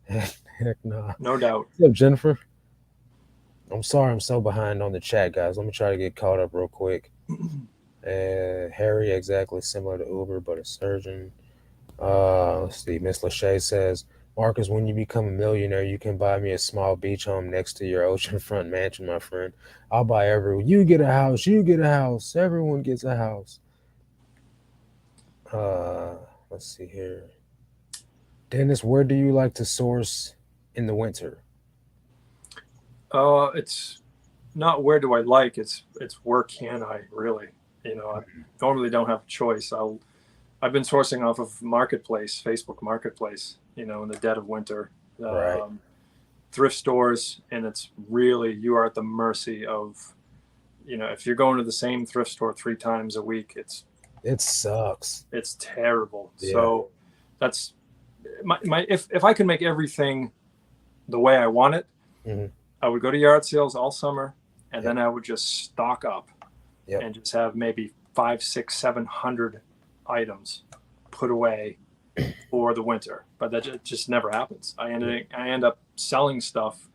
Speaker 1: Heck nah.
Speaker 2: No doubt.
Speaker 1: What's up, Jennifer? I'm sorry, I'm so behind on the chat, guys. Let me try to get caught up real quick. Harry, exactly similar to Uber, but a surgeon. Let's see. Miss Lachey says, Marcus, when you become a millionaire, you can buy me a small beach home next to your oceanfront mansion, my friend. I'll buy every. You get a house. You get a house. Everyone gets a house. Uh, let's see here. Dennis, where do you like to source in the winter?
Speaker 2: It's not where do I like, it's where can I really, I normally don't have a choice. I've been sourcing off of Marketplace, Facebook Marketplace, in the dead of winter,
Speaker 1: Right.
Speaker 2: um, thrift stores, and it's really, you are at the mercy of, if you're going to the same thrift store 3 times a week,
Speaker 1: It sucks.
Speaker 2: it's terrible.
Speaker 1: Yeah.
Speaker 2: So that's my if I could make everything the way I want it,
Speaker 1: Hmm.
Speaker 2: I would go to yard sales all summer, and
Speaker 1: Yep.
Speaker 2: then I would just stock up
Speaker 1: Yep.
Speaker 2: and just have maybe 5, 6, 700 items put away for the winter. But that just never happens. I end up selling stuff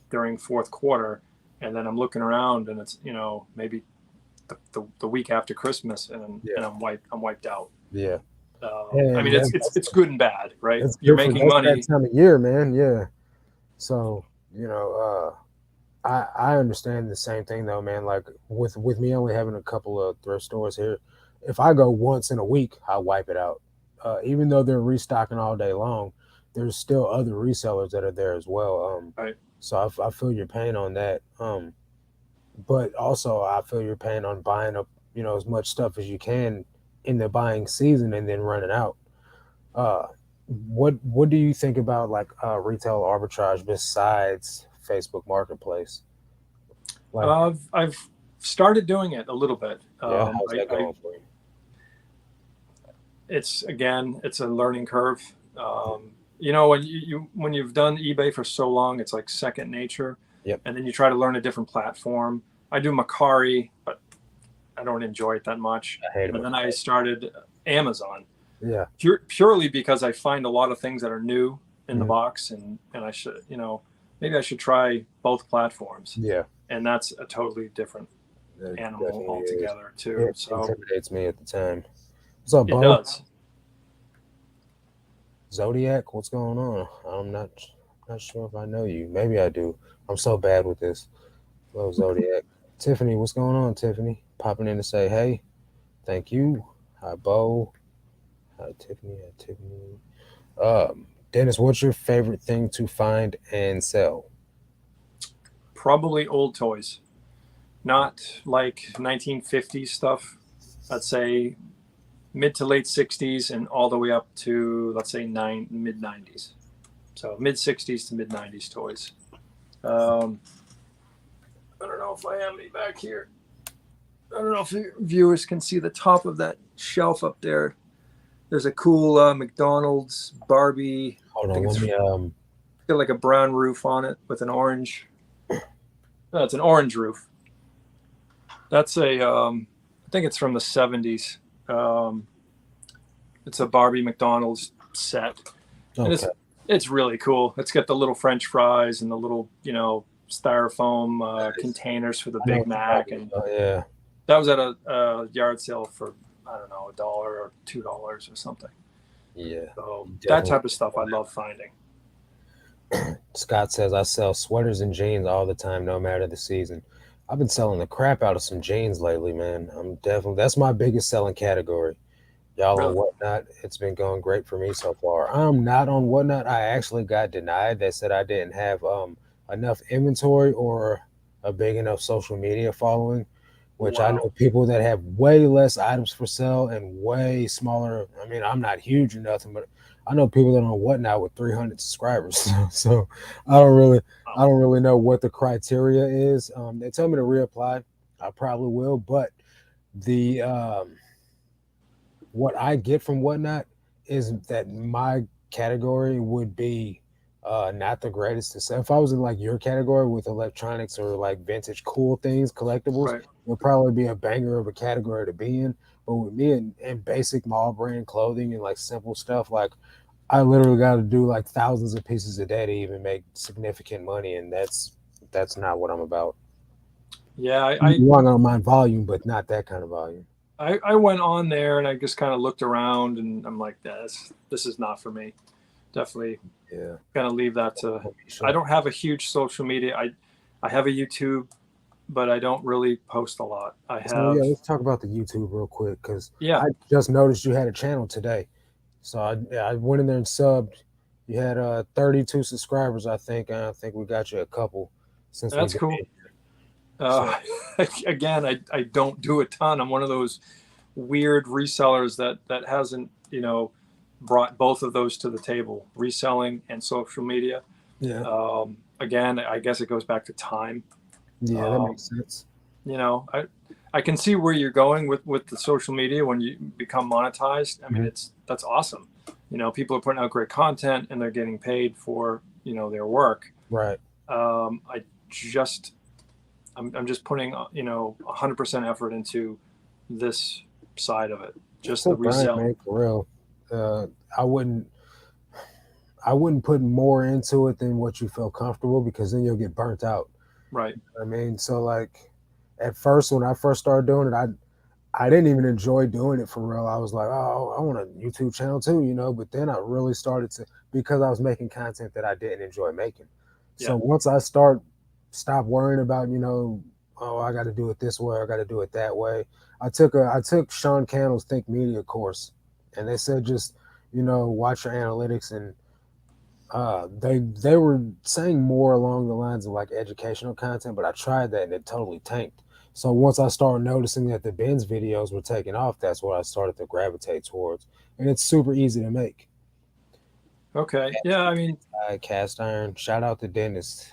Speaker 2: during fourth quarter, and then I'm looking around, and it's maybe the week after Christmas, and
Speaker 1: Yeah.
Speaker 2: I'm wiped out.
Speaker 1: Yeah.
Speaker 2: I
Speaker 1: And
Speaker 2: mean, it's good and bad, right?
Speaker 1: that's
Speaker 2: You're
Speaker 1: good for
Speaker 2: making
Speaker 1: that's that
Speaker 2: money.
Speaker 1: time of year, man. Yeah. So, you know, I understand the same thing though, man. Like with me only having a couple of thrift stores here, if I go once in a week, I wipe it out. Even though they're restocking all day long, there's still other resellers that are there as well.
Speaker 2: Right.
Speaker 1: So I feel your pain on that. But also I feel your pain on buying up, as much stuff as you can in the buying season and then running out. Uh, what do you think about like retail arbitrage besides Facebook Marketplace? Like,
Speaker 2: I've started doing it a little bit.
Speaker 1: yeah, how's that going for you?
Speaker 2: It's again, it's a learning curve. When you've done eBay for so long, it's like second nature,
Speaker 1: Yep,
Speaker 2: and then you try to learn a different platform. I do Macari, but I don't enjoy it that much.
Speaker 1: I hate
Speaker 2: But
Speaker 1: them.
Speaker 2: then I started Amazon
Speaker 1: Yeah,
Speaker 2: purely because I find a lot of things that are new in the
Speaker 1: mhm,
Speaker 2: box, and I should, maybe I should try both platforms,
Speaker 1: yeah,
Speaker 2: and that's a totally different
Speaker 1: it
Speaker 2: animal
Speaker 1: definitely is.
Speaker 2: altogether too.
Speaker 1: It
Speaker 2: So
Speaker 1: intimidates me at the time. What's up,
Speaker 2: it
Speaker 1: Bo?
Speaker 2: does.
Speaker 1: Zodiac, what's going on? I'm not sure if I know you. Maybe I do. I'm so bad with this. Hello, Zodiac. Tiffany, what's going on, Tiffany? Popping in to say hey. Thank you. Hi, Bo. Hi, Tiffany. Hi, Tiffany. Dennis, what's your favorite thing to find and sell?
Speaker 2: Probably old toys, not like 1950s stuff. I'd say mid to late 60s and all the way up to, let's say, mid 90s. So mid 60s to mid 90s toys. Um, I don't know if I have any back here. I don't know if viewers can see the top of that shelf up there. There's a cool McDonald's Barbie.
Speaker 1: Hold
Speaker 2: I
Speaker 1: on,
Speaker 2: think
Speaker 1: let
Speaker 2: it's
Speaker 1: me
Speaker 2: got like a brown roof on it with an orange. No, it's an orange roof. That's I think it's from the 70s. Um, it's a Barbie McDonald's set, and
Speaker 1: okay.
Speaker 2: it's really cool. It's got the little French fries and the little styrofoam
Speaker 1: Nice.
Speaker 2: containers for the
Speaker 1: I know
Speaker 2: Big
Speaker 1: what you're
Speaker 2: Mac,
Speaker 1: talking
Speaker 2: and
Speaker 1: about. Yeah,
Speaker 2: that was at a yard sale for, I don't know, $1 or $2 or something.
Speaker 1: yeah.
Speaker 2: So
Speaker 1: You
Speaker 2: that
Speaker 1: definitely.
Speaker 2: type of stuff I love finding.
Speaker 1: Scott says I sell sweaters and jeans all the time, no matter the season. I've been selling the crap out of some jeans lately, man. I'm definitely that's my biggest selling category. Y'all on
Speaker 2: Really?
Speaker 1: Whatnot, it's been going great for me so far. I'm not on Whatnot. I actually got denied. They said I didn't have enough inventory or a big enough social media following, which I know
Speaker 2: Wow.
Speaker 1: people that have way less items for sale and way smaller. I mean, I'm not huge or nothing, but I know people that are on Whatnot with 300 subscribers. So I don't really, I
Speaker 2: Wow.
Speaker 1: don't really know what the criteria is. They tell me to reapply. I probably will, but the what I get from Whatnot is that my category would be not the greatest to sell. If I was in like your category with electronics or like vintage cool things, collectibles, it
Speaker 2: Right.
Speaker 1: would probably be a banger of a category to be in. But with me and basic mall brand clothing and like simple stuff, like I literally got to do like thousands of pieces a day to even make significant money, and that's not what I'm about.
Speaker 2: Yeah,
Speaker 1: You want to mind volume, but not that kind of volume.
Speaker 2: I went on there and I just kind of looked around, and I'm like, this is not for me. Definitely
Speaker 1: Yeah,
Speaker 2: gonna leave that to. I
Speaker 1: Misha.
Speaker 2: don't have a huge social media. I have a YouTube. but I don't really post a lot. I
Speaker 1: So yeah,
Speaker 2: have,
Speaker 1: let's talk about the YouTube real quick because
Speaker 2: yeah,
Speaker 1: I just noticed you had a channel today. So I went in there and subbed. You had 32 subscribers, I think. And I think we got you a couple since we've
Speaker 2: that's
Speaker 1: been
Speaker 2: cool.
Speaker 1: in. So
Speaker 2: Again, I don't do a ton. I'm one of those weird resellers that hasn't, brought both of those to the table, reselling and social media.
Speaker 1: yeah,
Speaker 2: Again, I guess it goes back to time.
Speaker 1: yeah, that
Speaker 2: Um,
Speaker 1: makes sense.
Speaker 2: you know, I can see where you're going with the social media when you become monetized. I mean,
Speaker 1: Mhm.
Speaker 2: that's awesome. People are putting out great content and they're getting paid for their work.
Speaker 1: Right.
Speaker 2: I just I'm just putting 100% effort into this side of it,
Speaker 1: It's
Speaker 2: just
Speaker 1: a
Speaker 2: the
Speaker 1: grind,
Speaker 2: reselling.
Speaker 1: man, for real. Uh, I wouldn't I wouldn't put more into it than what you feel comfortable because then you'll get burnt out.
Speaker 2: Right.
Speaker 1: I mean, so like at first when I first started doing it, I didn't even enjoy doing it for real. I was like, oh, I want a YouTube channel too, But then I really started to because I was making content that I didn't enjoy making.
Speaker 2: Yeah.
Speaker 1: So once stop worrying about, oh, I got to do it this way, I got to do it that way. I took Sean Cannell's Think Media course, and they said just watch your analytics and they were saying more along the lines of like educational content, but I tried that and it totally tanked. So once I started noticing that the Ben's videos were taking off, that's what I started to gravitate towards, and it's super easy to make.
Speaker 2: Okay. Yeah. I mean,
Speaker 1: Cast iron. Shout out to Dennis.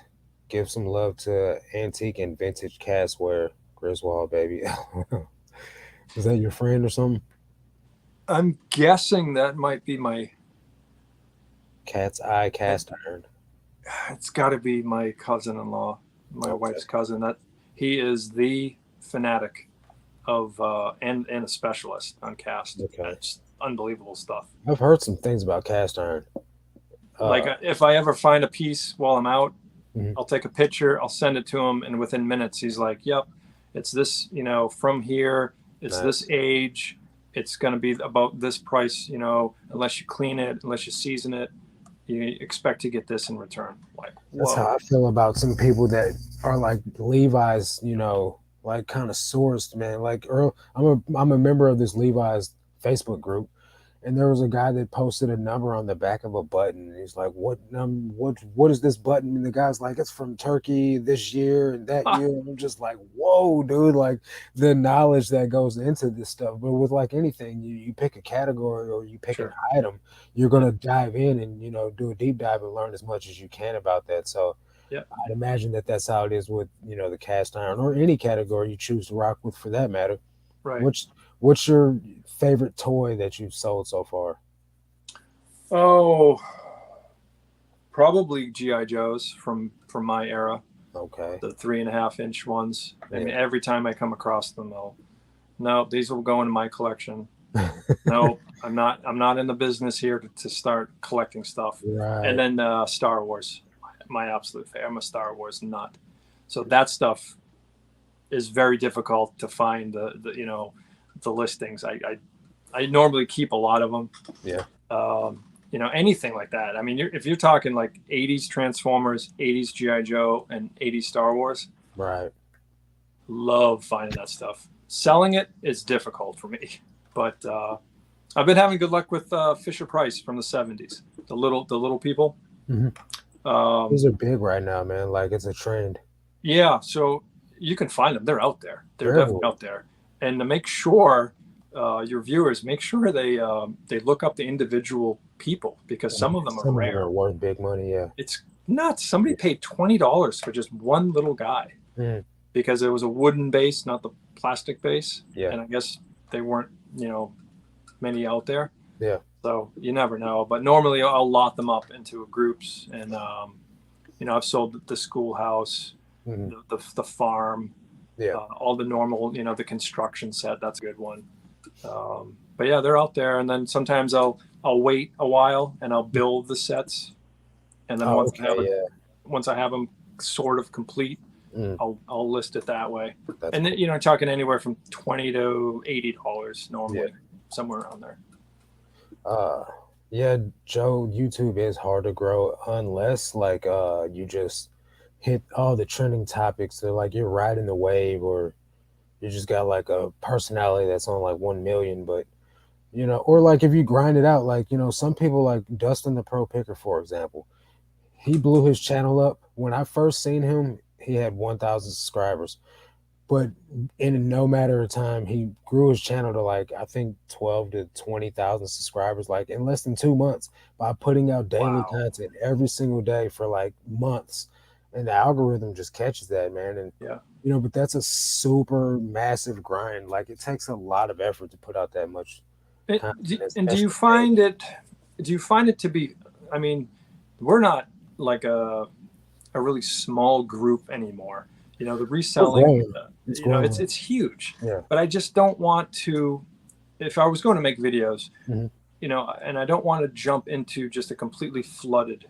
Speaker 1: Give some love to antique and vintage castware. Griswold, baby. Is that your friend or something?
Speaker 2: I'm guessing that might be my.
Speaker 1: Cat's eye cast iron.
Speaker 2: It's got to be my cousin-in-law, my
Speaker 1: Okay.
Speaker 2: wife's cousin. That he is the fanatic of and a specialist on cast.
Speaker 1: Okay.
Speaker 2: That's unbelievable stuff.
Speaker 1: I've heard some things about cast iron.
Speaker 2: Like
Speaker 1: Uh,
Speaker 2: if I ever find a piece while I'm out,
Speaker 1: mhm.
Speaker 2: I'll take a picture, I'll send it to him, and within minutes he's like, "Yep, it's this. From here, it's this
Speaker 1: Nice.
Speaker 2: age. It's going to be about this price. Unless you clean it, unless you season it, you expect to get this in return." Like,
Speaker 1: That's how
Speaker 2: whoa,
Speaker 1: I feel about some people that are like Levi's, like kind of sourced, man. Like Earl, I'm a member of this Levi's Facebook group, and there was a guy that posted a number on the back of a button. And he's like, what is this button?" And the guy's like, "It's from Turkey this year and that year." And I'm just like, whoa, dude! Like the knowledge that goes into this stuff. But with like anything, you pick a category or you pick an
Speaker 2: sure,
Speaker 1: item, you're
Speaker 2: yeah,
Speaker 1: gonna dive in and do a deep dive and learn as much as you can about that. So
Speaker 2: yeah,
Speaker 1: I'd imagine that that's how it is with the cast iron or any category you choose to rock with for that matter.
Speaker 2: right.
Speaker 1: What's your favorite toy that you've sold so far?
Speaker 2: Oh, probably GI Joes from my era,
Speaker 1: Okay.
Speaker 2: the 3.5-inch ones. I
Speaker 1: Yeah.
Speaker 2: mean, every time I come across them, though, no, these will go into my collection. No, I'm not in the business here to start collecting stuff. And
Speaker 1: Right.
Speaker 2: then Star Wars, my absolute favorite. I'm a Star Wars nut. So that stuff is very difficult to find the listings. I normally keep a lot of them.
Speaker 1: Yeah.
Speaker 2: Anything like that. I mean, if you're talking like 80s Transformers, 80s GI Joe, and 80s Star Wars,
Speaker 1: Right.
Speaker 2: love finding that stuff. Selling it is difficult for me, but I've been having good luck with Fisher Price from the '70s. The little people.
Speaker 1: Hmm.
Speaker 2: Um,
Speaker 1: These are big right now, man. Like it's a trend.
Speaker 2: yeah, so you can find them. They're out there. They're
Speaker 1: They're
Speaker 2: definitely
Speaker 1: everywhere.
Speaker 2: out there. And to make sure your viewers make sure they look up the individual people because some of them are
Speaker 1: Some of them
Speaker 2: rare.
Speaker 1: are worth big money. Yeah.
Speaker 2: It's nuts. Somebody paid $20 for just one little guy
Speaker 1: Mhm.
Speaker 2: because it was a wooden base, not the plastic base.
Speaker 1: Yeah.
Speaker 2: And I guess they weren't many out there.
Speaker 1: Yeah.
Speaker 2: So you never know. But normally I'll lot them up into groups, and I've sold the schoolhouse,
Speaker 1: Hmm.
Speaker 2: the farm,
Speaker 1: Yeah.
Speaker 2: all the normal, the construction set. That's a good one. But yeah, they're out there. And then sometimes I'll wait a while and I'll build the sets, and then
Speaker 1: Oh, okay. Yeah.
Speaker 2: once I have them sort of complete,
Speaker 1: Mm,
Speaker 2: I'll list it that way.
Speaker 1: that's
Speaker 2: And then,
Speaker 1: cool.
Speaker 2: talking anywhere from $20 to $80
Speaker 1: Yeah.
Speaker 2: normally, somewhere around there.
Speaker 1: Uh, yeah, Joe, YouTube is hard to grow unless like you just hit all the trending topics. So like you're riding the wave, or you just got like a personality that's on like 1 million. But or like if you grind it out, like some people like Dustin the Pro Picker, for example, he blew his channel up. When I first seen him, he had 1,000 subscribers. But in no matter of time, he grew his channel to like I think 12 to 20,000 subscribers, like in less than 2 months, by putting out daily
Speaker 2: Wow.
Speaker 1: content every single day for like months, and the algorithm just catches that, man. And
Speaker 2: Yeah.
Speaker 1: but that's a super massive grind. Like it takes a lot of effort to put out that much content,
Speaker 2: And do you
Speaker 1: especially daily.
Speaker 2: find it? Do you find it to be? I mean, we're not like a really small group anymore. The
Speaker 1: We're
Speaker 2: reselling,
Speaker 1: growing. It's
Speaker 2: it's
Speaker 1: growing.
Speaker 2: it's huge.
Speaker 1: Yeah.
Speaker 2: But I just don't want to. If I was going to make videos,
Speaker 1: Hmm.
Speaker 2: and I don't want to jump into just a completely flooded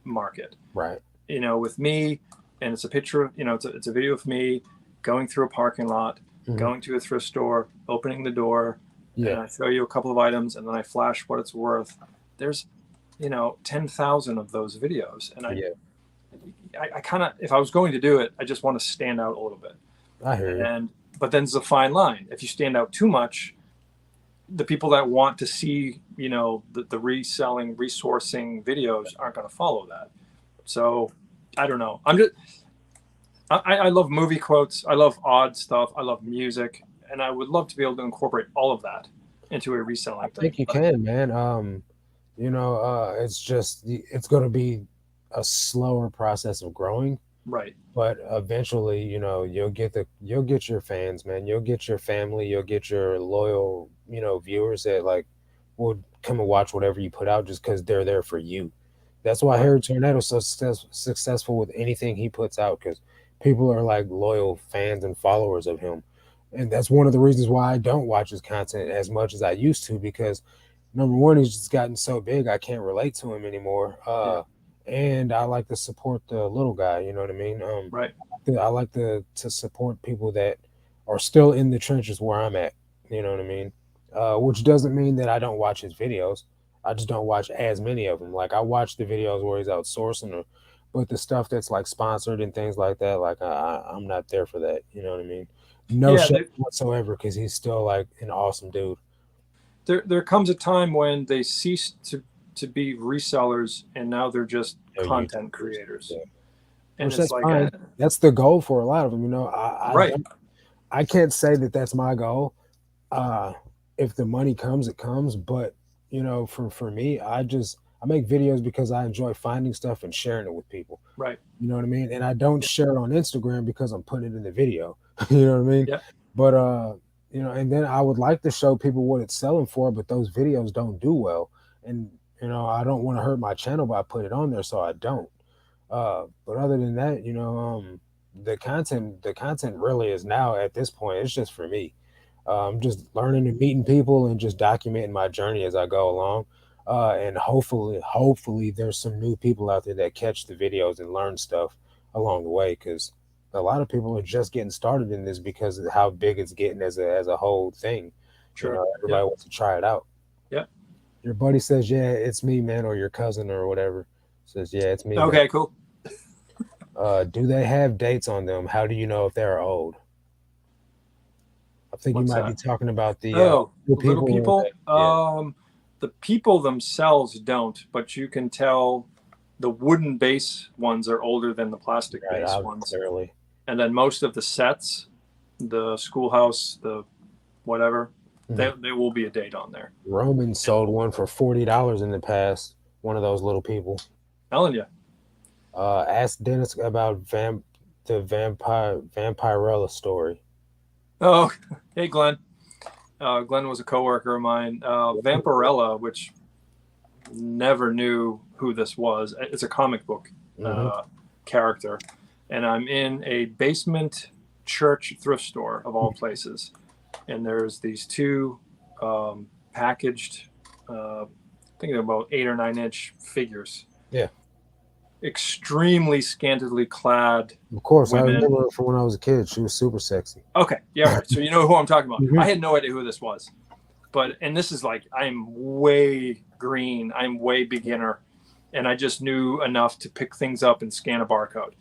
Speaker 2: market.
Speaker 1: Right.
Speaker 2: With me, and it's a picture of, it's a video of me going through a parking lot,
Speaker 1: Hmm.
Speaker 2: going to a thrift store, opening the door, and
Speaker 1: Yeah.
Speaker 2: I show you a couple of items, and then I flash what it's worth. There's 10,000 of those videos, and
Speaker 1: Yeah.
Speaker 2: I kind of, if I was going to do it, I just want to stand out a little bit.
Speaker 1: I hear you.
Speaker 2: And but then there's a fine line. If you stand out too much, the people that want to see the reselling, resourcing videos aren't going to follow that. So I don't know. I love movie quotes. I love odd stuff. I love music, and I would love to be able to incorporate all of that into a
Speaker 1: I
Speaker 2: reselling thing.
Speaker 1: think you
Speaker 2: But
Speaker 1: can, man. It's just it's going to be a slower process of growing,
Speaker 2: right,
Speaker 1: but eventually, you'll get your fans, man. You'll get your family, you'll get your loyal, viewers that like will come and watch whatever you put out just because they're there for you. That's why
Speaker 2: right,
Speaker 1: Harry Tornado's so successful with anything he puts out, because people are like loyal fans and followers of him. And that's one of the reasons why I don't watch his content as much as I used to, because number one, he's just gotten so big I can't relate to him anymore.
Speaker 2: yeah,
Speaker 1: And I like to support the little guy. You know what I mean?
Speaker 2: right,
Speaker 1: I like to support people that are still in the trenches where I'm at. You know what I mean? Which doesn't mean that I don't watch his videos. I just don't watch as many of them. Like I watch the videos where he's outsourcing, but the stuff that's like sponsored and things like that, like I'm not there for that. You know what I mean? No
Speaker 2: yeah.
Speaker 1: shame whatsoever, because he's still like an awesome dude.
Speaker 2: There comes a time when they cease to be resellers, and now they're just
Speaker 1: They're
Speaker 2: content
Speaker 1: YouTubers.
Speaker 2: creators,
Speaker 1: Yeah.
Speaker 2: and
Speaker 1: Which
Speaker 2: it's
Speaker 1: that's
Speaker 2: like,
Speaker 1: fine. That's the goal for a lot of them. I
Speaker 2: right,
Speaker 1: don't. I can't say that that's my goal. Uh, if the money comes, it comes. But for me, I make videos because I enjoy finding stuff and sharing it with people.
Speaker 2: right,
Speaker 1: You know what I mean? And I don't share it on Instagram because I'm putting it in the video. You know what I mean?
Speaker 2: yeah,
Speaker 1: But and then I would like to show people what it's selling for, but those videos don't do well. And I don't want to hurt my channel by putting it on there, so I don't. But other than that, the content really is now at this point, it's just for me. I'm just learning and meeting people and just documenting my journey as I go along. And hopefully, there's some new people out there that catch the videos and learn stuff along the way. Because a lot of people are just getting started in this because of how big it's getting as a whole thing.
Speaker 2: sure, yeah,
Speaker 1: Everybody wants to try it out.
Speaker 2: yeah.
Speaker 1: Your buddy says, "Yeah, it's me, man," or your cousin or whatever says, "Yeah, it's me, man."
Speaker 2: Okay, cool.
Speaker 1: Do they have dates on them? How do you know if they're old? I think you
Speaker 2: What's
Speaker 1: might be
Speaker 2: that?
Speaker 1: talking about the
Speaker 2: Oh,
Speaker 1: new
Speaker 2: little
Speaker 1: people.
Speaker 2: people.
Speaker 1: Yeah,
Speaker 2: The people themselves don't, but you can tell the wooden base ones are older than the plastic
Speaker 1: right.
Speaker 2: base
Speaker 1: I
Speaker 2: ones,
Speaker 1: clearly.
Speaker 2: and then most of the sets, the schoolhouse, the whatever,
Speaker 1: Mhm.
Speaker 2: there will be a date on there.
Speaker 1: Roman
Speaker 2: And
Speaker 1: sold one for $40 in the past. One of those little people.
Speaker 2: telling you,
Speaker 1: Ask Dennis about the vampirella story.
Speaker 2: oh, hey Glenn. Glenn was a coworker of mine. Vampirella, which never knew who this was. It's a comic book
Speaker 1: Hmm.
Speaker 2: uh, character, and I'm in a basement church thrift store of all places, and there's these two packaged, I think they're about 8 or 9 inch figures,
Speaker 1: Yeah,
Speaker 2: extremely scantily clad
Speaker 1: of course. I
Speaker 2: women.
Speaker 1: remember her from when I was a kid. She was super sexy.
Speaker 2: Okay, yeah, right. So you know who I'm talking about. I
Speaker 1: Hmm.
Speaker 2: had no idea who this was, and this is like, I'm way green, I'm way beginner, and I just knew enough to pick things up and scan a barcode.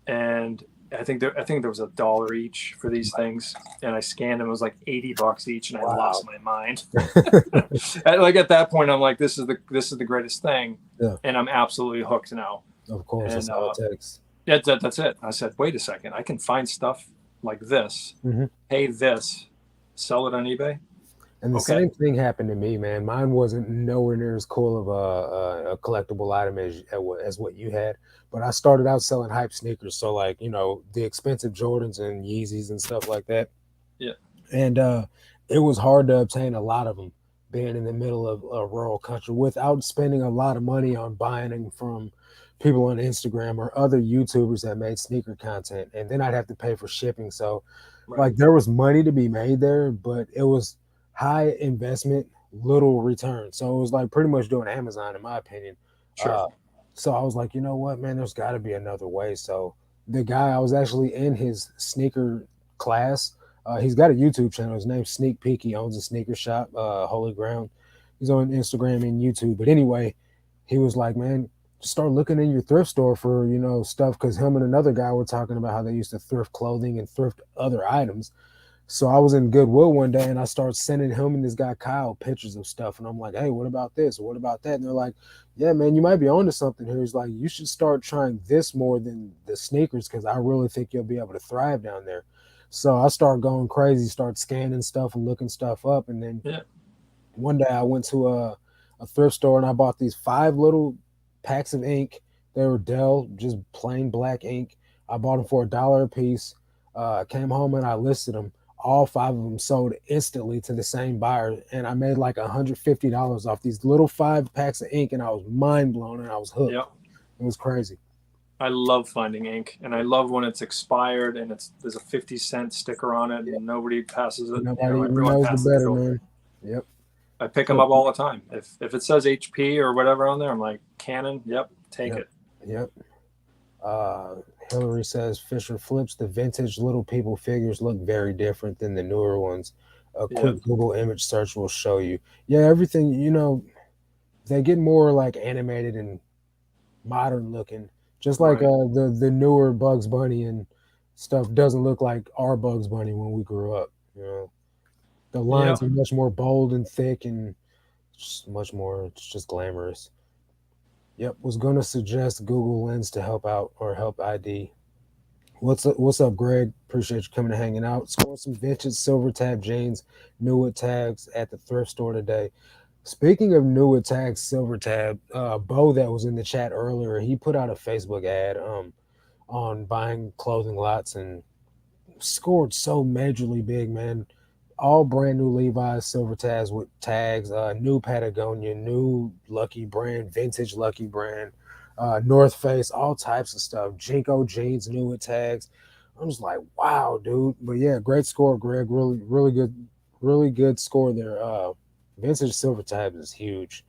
Speaker 2: and I think there was $1 each for these things, and I scanned them. It was like $80 each, and I lost
Speaker 1: Wow.
Speaker 2: my mind. Like at that point, I'm like, this is the greatest thing,
Speaker 1: Yeah,
Speaker 2: and I'm absolutely hooked now.
Speaker 1: of course, that's
Speaker 2: And
Speaker 1: all it takes.
Speaker 2: that's it. I said, wait a second, I can find stuff like this,
Speaker 1: Hmm.
Speaker 2: pay this, sell it on eBay.
Speaker 1: And the
Speaker 2: Okay,
Speaker 1: same thing happened to me, man. Mine wasn't nowhere near as cool of a collectible item as what you had. But I started out selling hype sneakers, so like the expensive Jordans and Yeezys and stuff like that.
Speaker 2: yeah,
Speaker 1: And it was hard to obtain a lot of them, being in the middle of a rural country without spending a lot of money on buying them from people on Instagram or other YouTubers that made sneaker content. And then I'd have to pay for shipping. So
Speaker 2: right,
Speaker 1: like there was money to be made there, but it was high investment, little return. So it was like pretty much doing Amazon, in my opinion.
Speaker 2: sure,
Speaker 1: Uh, so I was like, you know what, man, there's got to be another way. So the guy, I was actually in his sneaker class. He's got a YouTube channel. His name's Sneak Peek. He owns a sneaker shop, Holy Ground. He's on Instagram and YouTube. But anyway, he was like, man, just start looking in your thrift store for stuff, because him and another guy were talking about how they used to thrift clothing and thrift other items. So I was in Goodwill one day and I started sending him and this guy Kyle pictures of stuff. And I'm like, hey, what about this? What about that? And they're like, yeah, man, you might be onto something here. He's like, you should start trying this more than the sneakers, because I really think you'll be able to thrive down there. So I started going crazy, start scanning stuff and looking stuff up. And then
Speaker 2: yeah,
Speaker 1: one day I went to a thrift store and I bought these 5 little packs of ink. They were Dell, just plain black ink. I bought them for $1 a piece. Came home and I listed them. All 5 of them sold instantly to the same buyer, and I made like $150 off these little 5 packs of ink, and I was mind blown and I was hooked.
Speaker 2: yeah.
Speaker 1: It was crazy.
Speaker 2: I love finding ink, and I love when it's expired and there's a 50-cent sticker on it,
Speaker 1: Yeah,
Speaker 2: and nobody passes it.
Speaker 1: nobody even
Speaker 2: Everyone
Speaker 1: knows the
Speaker 2: passes it
Speaker 1: better,
Speaker 2: over.
Speaker 1: man. Yep.
Speaker 2: I pick them
Speaker 1: So,
Speaker 2: up all the time. If it says HP or whatever on there, I'm like, Canon, yep, take
Speaker 1: yep.
Speaker 2: it.
Speaker 1: Yep. Uh, Hillary says Fisher flips. The vintage little people figures look very different than the newer ones. A
Speaker 2: Yeah,
Speaker 1: quick Google image search will show you. Yeah, everything, they get more like animated and modern looking. Just like
Speaker 2: right.
Speaker 1: the newer Bugs Bunny and stuff doesn't look like our Bugs Bunny when we grew up. The
Speaker 2: Yeah,
Speaker 1: lines are much more bold and thick and just much more. It's just glamorous. Yep, was gonna suggest Google Lens to help out or help ID. What's up, Greg? Appreciate you coming and hanging out. Scored some vintage silver tab jeans, Newitt tags at the thrift store today. Speaking of Newitt tags, silver tab, Bo that was in the chat earlier, he put out a Facebook ad on buying clothing lots and scored so majorly big, man. All brand new Levi's silver tags with tags, new Patagonia, new Lucky brand, vintage Lucky brand, North Face, all types of stuff. Jinko jeans, new with tags. I'm just like, wow, dude. But yeah, great score, Greg. Really good score there. Vintage silver tabs is huge.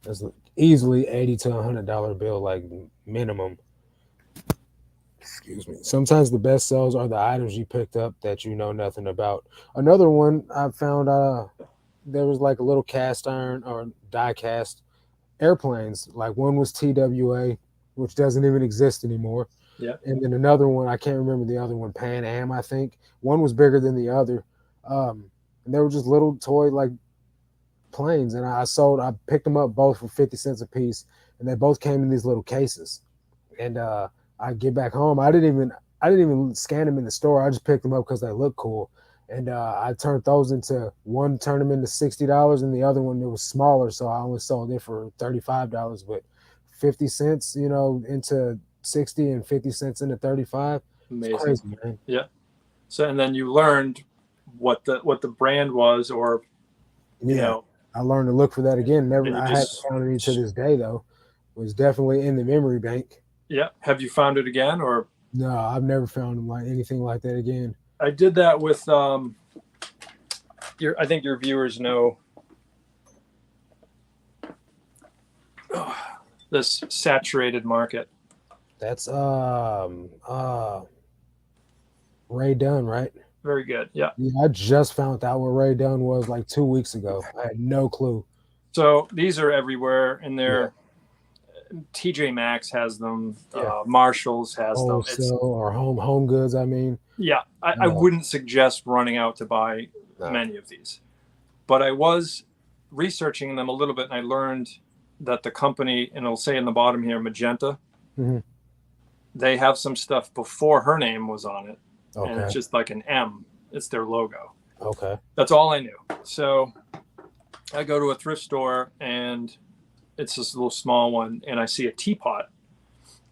Speaker 1: That's easily $80 to $100 bill, like minimum. Excuse me. Sometimes the best sells are the items you picked up that you know nothing about. Another one I found, there was like a little cast iron or die cast airplanes. Like one was TWA, which doesn't even exist anymore.
Speaker 2: yeah,
Speaker 1: And then another one, I can't remember the other one, Pan Am, I think. One was bigger than the other. And they were just little toy like planes. And I picked them up both for 50 cents a piece. And they both came in these little cases. And I get back home. I didn't even scan them in the store. I just picked them up because they look cool. And I turned those into one, turned them into $60, and the other one it was smaller, so I only sold it for $35. But 50 cents, into 60 and 50 cents into 35. It's
Speaker 2: amazing.
Speaker 1: crazy, man.
Speaker 2: Yeah. So and then you learned what the brand was, or you
Speaker 1: Yeah,
Speaker 2: know,
Speaker 1: I learned to look for that again.
Speaker 2: and
Speaker 1: Never,
Speaker 2: you
Speaker 1: I haven't
Speaker 2: just
Speaker 1: found any to this day though. It was definitely in the memory bank.
Speaker 2: yeah. Have you found it again, or
Speaker 1: No, I've never found them like anything like that again.
Speaker 2: I did that with your. I think your viewers know this saturated market.
Speaker 1: That's Ray Dunn, right?
Speaker 2: Very good. Yeah.
Speaker 1: Yeah, I just found out what Ray Dunn was like 2 weeks ago. I had no clue.
Speaker 2: So these are everywhere, and
Speaker 1: Yeah.
Speaker 2: TJ Maxx has them.
Speaker 1: Yeah.
Speaker 2: Marshalls has them. It's
Speaker 1: Wholesale or home goods. I mean,
Speaker 2: yeah. I
Speaker 1: uh,
Speaker 2: wouldn't suggest running out to buy
Speaker 1: no.
Speaker 2: many of these, but I was researching them a little bit, and I learned that the company, and it'll say in the bottom here, Magenta,
Speaker 1: Mhm.
Speaker 2: they have some stuff before her name was on it, and it's
Speaker 1: Okay.
Speaker 2: just like an M. It's their logo.
Speaker 1: Okay.
Speaker 2: That's all I knew. So I go to a thrift store, and it's this little small one, and I see a teapot,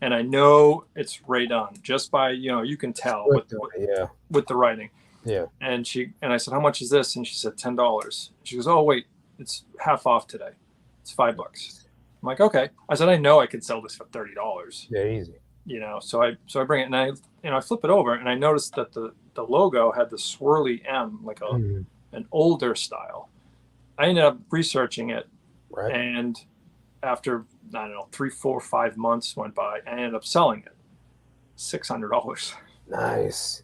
Speaker 2: and I know it's Ray Dunn just by, you can tell with,
Speaker 1: Script on it, yeah.
Speaker 2: with the writing.
Speaker 1: Yeah.
Speaker 2: And I said, how much is this? And she said $10. She goes, oh wait, it's half off today. It's $5. I'm like, okay. I said, I know I could sell this for $30.
Speaker 1: Yeah. Easy.
Speaker 2: So I bring it, and I flip it over, and I noticed that the logo had the swirly M, like
Speaker 1: Mhm.
Speaker 2: an older style. I ended up researching it,
Speaker 1: Right.
Speaker 2: and after, I don't know, 3, 4, 5 months went by, I ended up selling it $600.
Speaker 1: Nice.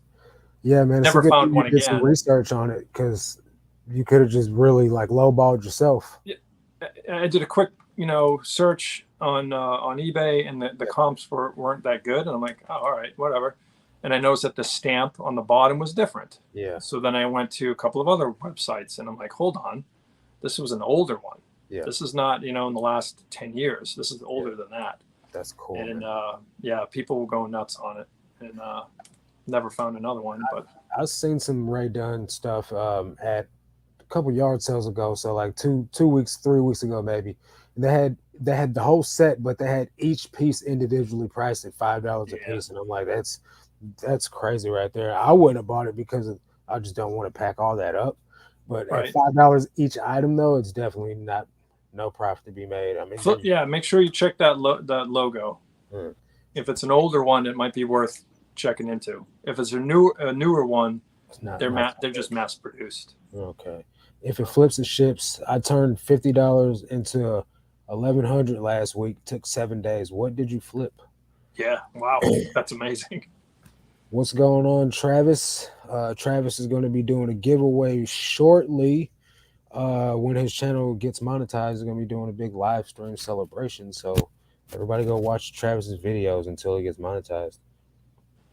Speaker 1: Yeah, man. It's a
Speaker 2: Never
Speaker 1: good
Speaker 2: found
Speaker 1: thing you
Speaker 2: one
Speaker 1: did some
Speaker 2: again.
Speaker 1: research on it because you could have just really like lowballed yourself.
Speaker 2: I did a quick, search on eBay, and the comps weren't that good, and I'm like, oh, all right, whatever. And I noticed that the stamp on the bottom was different.
Speaker 1: Yeah.
Speaker 2: So then I went to a couple of other websites, and I'm like, hold on, this was an older one.
Speaker 1: Yeah.
Speaker 2: This is not, in the last 10 years. This is older than that.
Speaker 1: That's cool.
Speaker 2: And
Speaker 1: man.
Speaker 2: people were going nuts on it, and never found another one. But
Speaker 1: I've seen some Ray Dunn stuff at a couple yard sales ago. So like 2 weeks, 3 weeks ago, maybe. And they had the whole set, but they had each piece individually priced at $5 a
Speaker 2: yeah,
Speaker 1: piece. And I'm like, that's crazy right there. I wouldn't have bought it because I just don't want to pack all that up. But at
Speaker 2: right.
Speaker 1: $5 each item, though, it's definitely no profit to be made. I mean,
Speaker 2: Yeah, make sure you check that logo.
Speaker 1: Mm.
Speaker 2: If it's an older one, it might be worth checking into. If it's a newer one,
Speaker 1: it's not.
Speaker 2: they're just mass produced.
Speaker 1: Okay. If it flips and ships, I turned $50 into 1,100 last week. Took 7 days. What did you flip?
Speaker 2: Yeah, wow, that's amazing.
Speaker 1: What's going on, Travis? Travis is going to be doing a giveaway shortly. When his channel gets monetized, he's going to be doing a big live stream celebration. So everybody go watch Travis's videos until he gets monetized.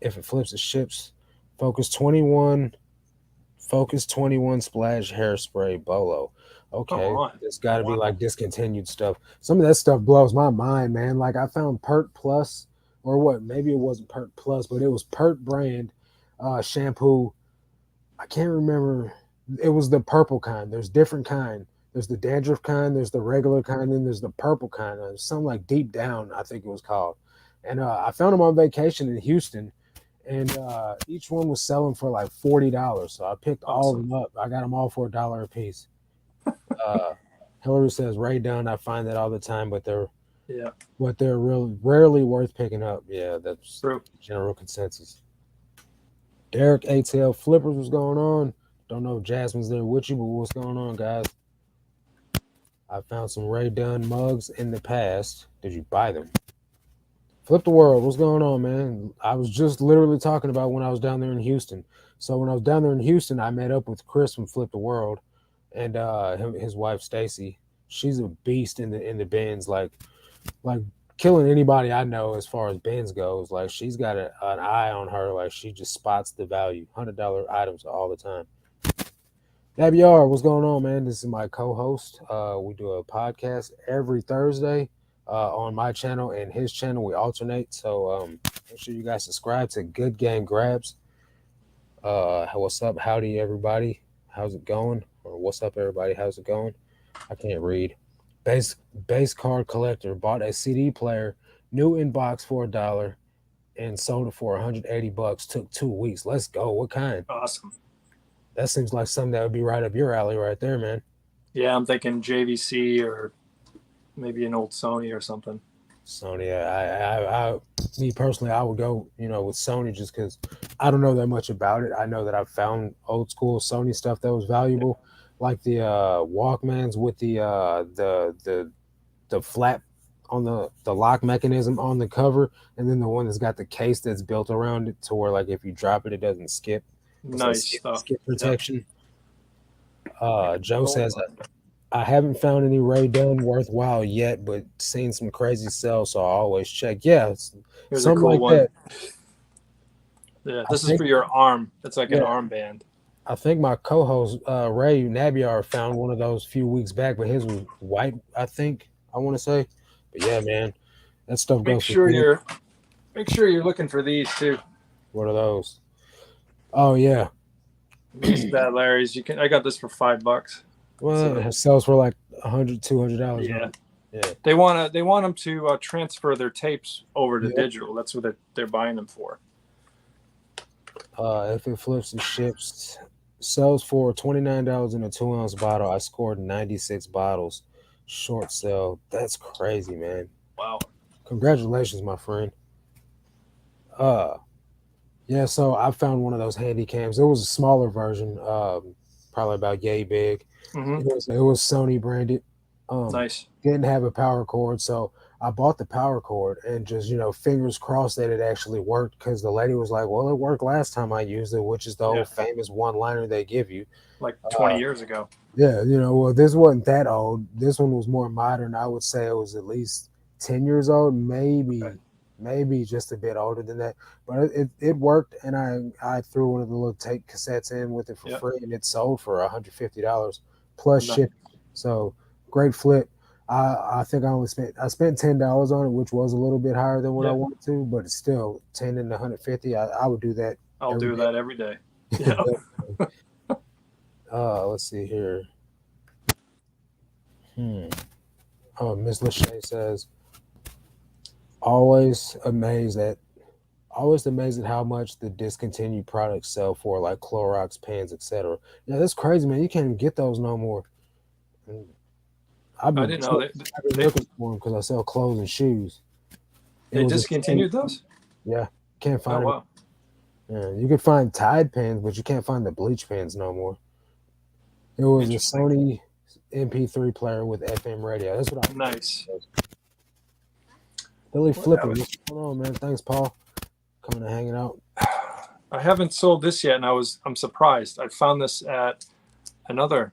Speaker 1: If it flips and ships, Focus 21 Splash Hairspray Bolo. Okay, it's got to be like discontinued stuff. Some of that stuff blows my mind, man. Like I found Pert Plus, or what? Maybe it wasn't Pert Plus, but it was Pert brand shampoo. I can't remember. It was the purple kind. There's different kind. There's the dandruff kind. There's the regular kind. Then there's the purple kind. Something like Deep Down, I think it was called. And I found them on vacation in Houston, and each one was selling for like $40. So I picked all of them up. I got them all for $1 a piece. Hillary says Ray Dunn. I find that all the time, but they're really rarely worth picking up. Yeah, that's
Speaker 2: true.
Speaker 1: General consensus. Derek ATL Flippers, what's going on? Don't know if Jasmine's there with you, but what's going on, guys? I found some Ray Dunn mugs in the past. Did you buy them? Flip the World, what's going on, man? I was just literally talking about when I was down there in Houston. So when I was down there in Houston, I met up with Chris from Flip the World, and his wife Stacy. She's a beast in the bins, like killing anybody I know as far as bins goes. Like she's got an eye on her. Like she just spots the value. $100 items all the time. Gabby R, what's going on, man? This is my co-host. We do a podcast every Thursday on my channel and his channel. We alternate. So make sure you guys subscribe to Good Game Grabs. What's up? Howdy, everybody. How's it going? Or what's up, everybody? How's it going? I can't read. Base card collector bought a CD player, new in box for $1 and sold it for $180. Took 2 weeks. Let's go. What kind?
Speaker 2: Awesome.
Speaker 1: That seems like something that would be right up your alley right there, man.
Speaker 2: Yeah, I'm thinking JVC or maybe an old Sony or something.
Speaker 1: Sony, I me personally, I would go, with Sony just because I don't know that much about it. I know that I've found old school Sony stuff that was valuable, like the Walkmans with the flap on the lock mechanism on the cover, and then the one that's got the case that's built around it to where like if you drop it, it doesn't skip.
Speaker 2: Nice stuff.
Speaker 1: Skip protection. Joe says I haven't found any Ray done worthwhile yet, but seen some crazy sales, so I always check. Yeah,
Speaker 2: Here's a
Speaker 1: something
Speaker 2: cool
Speaker 1: like
Speaker 2: one.
Speaker 1: that.
Speaker 2: Yeah,
Speaker 1: I
Speaker 2: this is
Speaker 1: think,
Speaker 2: for your arm. It's like an
Speaker 1: yeah,
Speaker 2: armband.
Speaker 1: I think my co-host Ray Nabiar found one of those a few weeks back, but his was white. I think I want to say, but yeah, man, that stuff
Speaker 2: Make
Speaker 1: goes for
Speaker 2: sure
Speaker 1: 10.
Speaker 2: you're make sure you're looking for these too.
Speaker 1: What are those? Oh yeah,
Speaker 2: These bad Larrys. You can. I got this for $5.
Speaker 1: well,
Speaker 2: So
Speaker 1: it sells for like $100, $200,
Speaker 2: yeah,
Speaker 1: don't it? Yeah,
Speaker 2: they want them to transfer their tapes over to
Speaker 1: yeah.
Speaker 2: digital. That's what they're buying them for.
Speaker 1: If it flips and ships, sells for $29 in a 2 ounce bottle. I scored 96 bottles. Short sale. That's crazy, man.
Speaker 2: Wow.
Speaker 1: Congratulations, my friend. Uh, yeah. So I found one of those handy cams. It was a smaller version, probably about yay big.
Speaker 2: Hmm.
Speaker 1: It was Sony branded. Um,
Speaker 2: Nice.
Speaker 1: didn't have a power cord, so I bought the power cord and just fingers crossed that it actually worked because the lady was like, "Well, it worked last time I used it," which is the
Speaker 2: Yeah,
Speaker 1: old famous one liner they give you.
Speaker 2: like 20
Speaker 1: Uh,
Speaker 2: years ago.
Speaker 1: yeah, well, this wasn't that old. This one was more modern. I would say it was at least 10 years old,
Speaker 2: Okay.
Speaker 1: maybe just a bit older than that. But it worked, and I threw one of the little tape cassettes in with it for
Speaker 2: Yeah.
Speaker 1: free, and it sold for $150 plus
Speaker 2: Nice.
Speaker 1: shipping. So great flip. I think I spent $10 on it, which was a little bit higher than what I
Speaker 2: Yeah.
Speaker 1: wanted to, but it's still 10 and 150. I would do that
Speaker 2: I'll
Speaker 1: every
Speaker 2: do
Speaker 1: day.
Speaker 2: that every day. Yeah.
Speaker 1: Let's see here. Hmm. Oh, Miss Lachey says, always amazed at always amazed at how much the discontinued products sell for, like Clorox pans, etc. Yeah, that's crazy, man. You can't even get those no more. And I've
Speaker 2: I
Speaker 1: been
Speaker 2: didn't know
Speaker 1: I've been
Speaker 2: they
Speaker 1: looking for them because I sell clothes and shoes. It
Speaker 2: they
Speaker 1: was a thing.
Speaker 2: discontinued those.
Speaker 1: Yeah, can't
Speaker 2: Oh
Speaker 1: find them.
Speaker 2: wow.
Speaker 1: Yeah, you can find Tide pans, but you can't find the bleach pans no more. It was a
Speaker 2: Interesting.
Speaker 1: Sony MP3 player with FM radio. That's what I was looking
Speaker 2: Nice.
Speaker 1: for. Billy
Speaker 2: What
Speaker 1: Flipper,
Speaker 2: else?
Speaker 1: what's going on, man? Thanks, Paul, coming and hanging out.
Speaker 2: I haven't sold this yet, and I'm surprised. I found this at another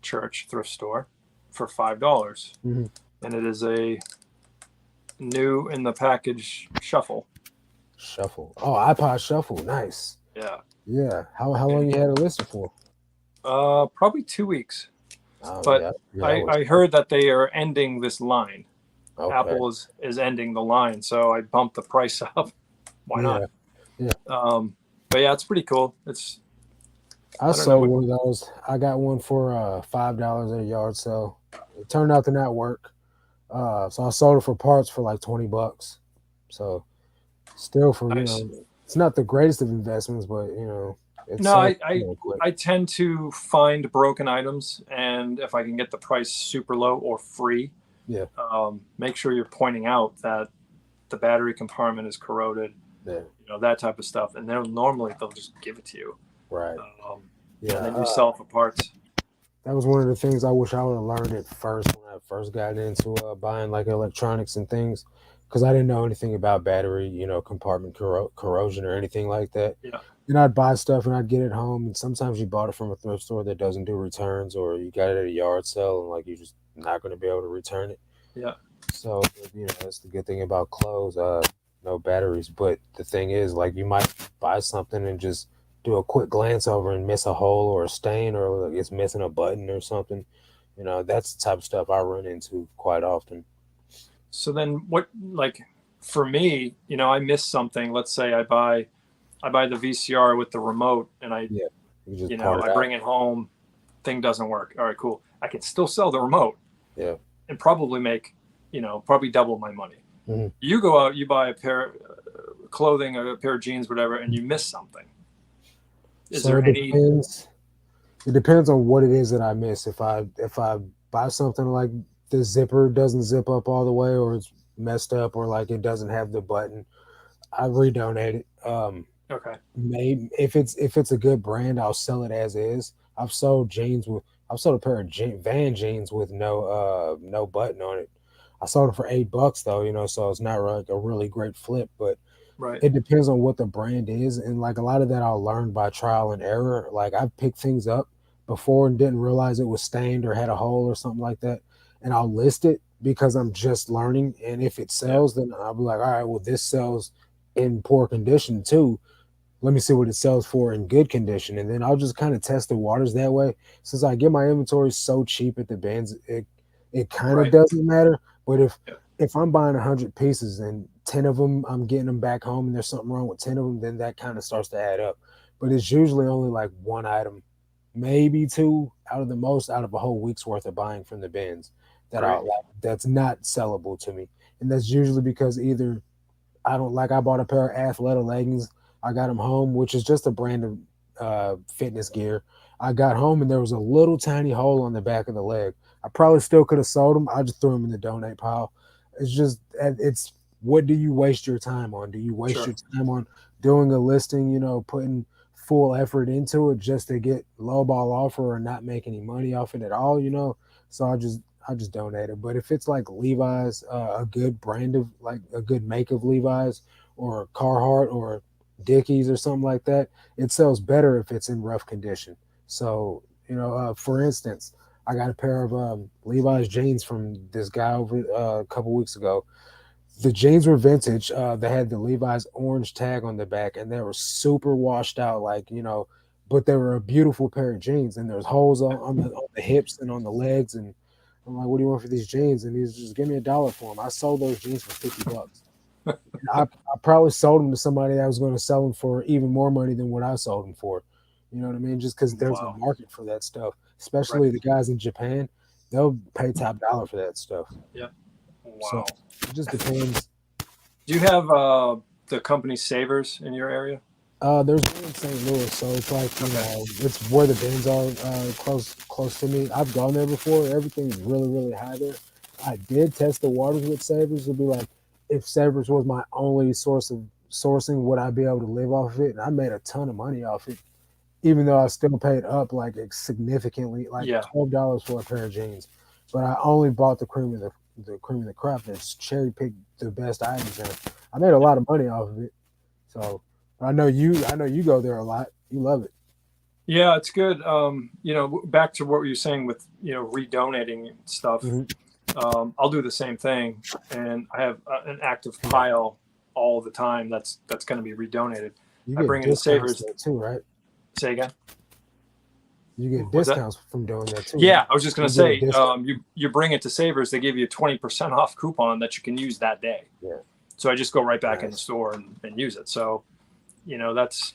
Speaker 2: church thrift store for $5,
Speaker 1: Hmm.
Speaker 2: and it is a new in the package shuffle.
Speaker 1: Shuffle. Oh, iPod Shuffle. Nice.
Speaker 2: Yeah.
Speaker 1: Yeah. How long
Speaker 2: And
Speaker 1: you had it listed for?
Speaker 2: probably 2 weeks.
Speaker 1: Oh
Speaker 2: But
Speaker 1: yeah. Yeah, that was
Speaker 2: I heard that they are ending this line.
Speaker 1: okay.
Speaker 2: Apple is ending the line, so I bumped the price up. Why
Speaker 1: Yeah.
Speaker 2: not?
Speaker 1: Yeah.
Speaker 2: But yeah, it's pretty cool. It's
Speaker 1: I
Speaker 2: I don't know
Speaker 1: sold
Speaker 2: what.
Speaker 1: one of those. I got one for $5 at a yard sale. It turned out to not work. So I sold it for parts for like $20. So still for,
Speaker 2: Nice.
Speaker 1: it's not the greatest of investments, but it
Speaker 2: No,
Speaker 1: sold quick.
Speaker 2: I tend to find broken items, and if I can get the price super low or free,
Speaker 1: Yeah.
Speaker 2: make sure you're pointing out that the battery compartment is corroded,
Speaker 1: Yeah.
Speaker 2: that type of stuff, and they'll just give it to you,
Speaker 1: Right.
Speaker 2: um,
Speaker 1: Yeah.
Speaker 2: and then you sell it for parts.
Speaker 1: That was one of the things I wish I would have learned at first when I first got into buying like electronics and things, because I didn't know anything about battery, compartment corrosion or anything like that.
Speaker 2: Yeah,
Speaker 1: And I'd buy stuff and I'd get it home, and sometimes you bought it from a thrift store that doesn't do returns, or you got it at a yard sale and like you're just not going to be able to return it.
Speaker 2: yeah.
Speaker 1: So that's the good thing about clothes. No batteries, but the thing is, like, you might buy something and just do a quick glance over and miss a hole or a stain, or like it's missing a button or something. That's the type of stuff I run into quite often.
Speaker 2: So then, what like for me, I miss something. Let's say I buy the VCR with the remote, and
Speaker 1: Yeah, you just part
Speaker 2: I
Speaker 1: it out.
Speaker 2: bring it home. Thing doesn't work. All right, cool. I can still sell the remote
Speaker 1: Yeah.
Speaker 2: and probably make, probably double my money.
Speaker 1: Hmm.
Speaker 2: You go out, you buy a pair of clothing, a pair of jeans, whatever, and you miss something. Is
Speaker 1: So
Speaker 2: there
Speaker 1: it
Speaker 2: any?
Speaker 1: depends. It depends on what it is that I miss. If I buy something like the zipper doesn't zip up all the way, or it's messed up, or like it doesn't have the button, I redonate it.
Speaker 2: Okay.
Speaker 1: Maybe if it's a good brand, I'll sell it as is. I've sold a pair of Van jeans with no button on it. I sold it for $8 though, so it's not like a really great flip, but
Speaker 2: Right.
Speaker 1: it depends on what the brand is, and like a lot of that I'll learn by trial and error. Like I've picked things up, before and didn't realize it was stained or had a hole or something like that, and I'll list it because I'm just learning. And if it
Speaker 2: Yeah.
Speaker 1: sells, then I'll be like, all right, well, this sells in poor condition too. Let me see what it sells for in good condition, and then I'll just kind of test the waters that way. Since I get my inventory so cheap at the bins, it kind of
Speaker 2: Right.
Speaker 1: doesn't matter. But
Speaker 2: Yeah.
Speaker 1: if I'm buying 100 pieces and 10 of them I'm getting them back home, and there's something wrong with 10 of them, then that kind of starts to add up. But it's usually only like one item, maybe two out of the most out of a whole week's worth of buying from the bins that I
Speaker 2: Great.
Speaker 1: like that's not sellable to me, and that's usually because either I don't like. I bought a pair of Athleta leggings. I got them home, which is just a brand of fitness gear. I got home and there was a little tiny hole on the back of the leg. I probably still could have sold them. I just threw them in the donate pile. It's just it's what do you waste your time on? Do you waste
Speaker 2: Sure.
Speaker 1: your time on doing a listing? Putting full effort into it just to get low ball offer or not make any money off it at all? So I just donate it. But if it's like Levi's, a good brand of like a good make of Levi's or Carhartt or Dickies or something like that, it sells better if it's in rough condition. So for instance, I got a pair of Levi's jeans from this guy over a couple weeks ago. The jeans were vintage. They had the Levi's orange tag on the back, and they were super washed out, but they were a beautiful pair of jeans. And there's holes on the hips and on the legs. And I'm like, "What do you want for these jeans?" And he's just, "Give me $1 for them." I sold those jeans for $50. And I probably sold them to somebody that was going to sell them for even more money than what I sold them for. You know what I mean? Just because there's a
Speaker 2: Wow.
Speaker 1: market for that stuff,
Speaker 2: Right.
Speaker 1: especially the guys in Japan, they'll pay top dollar for that stuff.
Speaker 2: Yeah.
Speaker 1: So
Speaker 2: Wow.
Speaker 1: it just depends.
Speaker 2: Do you have the company Savers in your area?
Speaker 1: There's one in St. Louis, so it's like
Speaker 2: Okay.
Speaker 1: it's where the bins are, close to me. I've gone there before. Everything's really really high there. I did test the waters with Savers to be like, if Savers was my only source of sourcing, would I be able to live off of it? And I made a ton of money off it, even though I still paid up like significantly, like
Speaker 2: Yeah.
Speaker 1: $12 for a pair of jeans. But I only bought the cream of the crop that's cherry picked the best items, and I made a lot of money off of it. So I know you go there a lot. You love it.
Speaker 2: Yeah, it's good. Back to what you were saying with redonating stuff.
Speaker 1: Hmm.
Speaker 2: I'll do the same thing, and I have an active pile all the time that's going to be redonated.
Speaker 1: You
Speaker 2: I
Speaker 1: get
Speaker 2: bring in
Speaker 1: discounts
Speaker 2: Savers.
Speaker 1: there too, right?
Speaker 2: Say again.
Speaker 1: You get
Speaker 2: What was that?
Speaker 1: discounts from doing that too, right?
Speaker 2: Yeah, I was just going
Speaker 1: You
Speaker 2: to
Speaker 1: get a
Speaker 2: say,
Speaker 1: discount.
Speaker 2: you bring it to Savers, they give you a 20% off coupon that you can use that day.
Speaker 1: Yeah,
Speaker 2: So I just go right back in the
Speaker 1: nice.
Speaker 2: store and use it. So, that's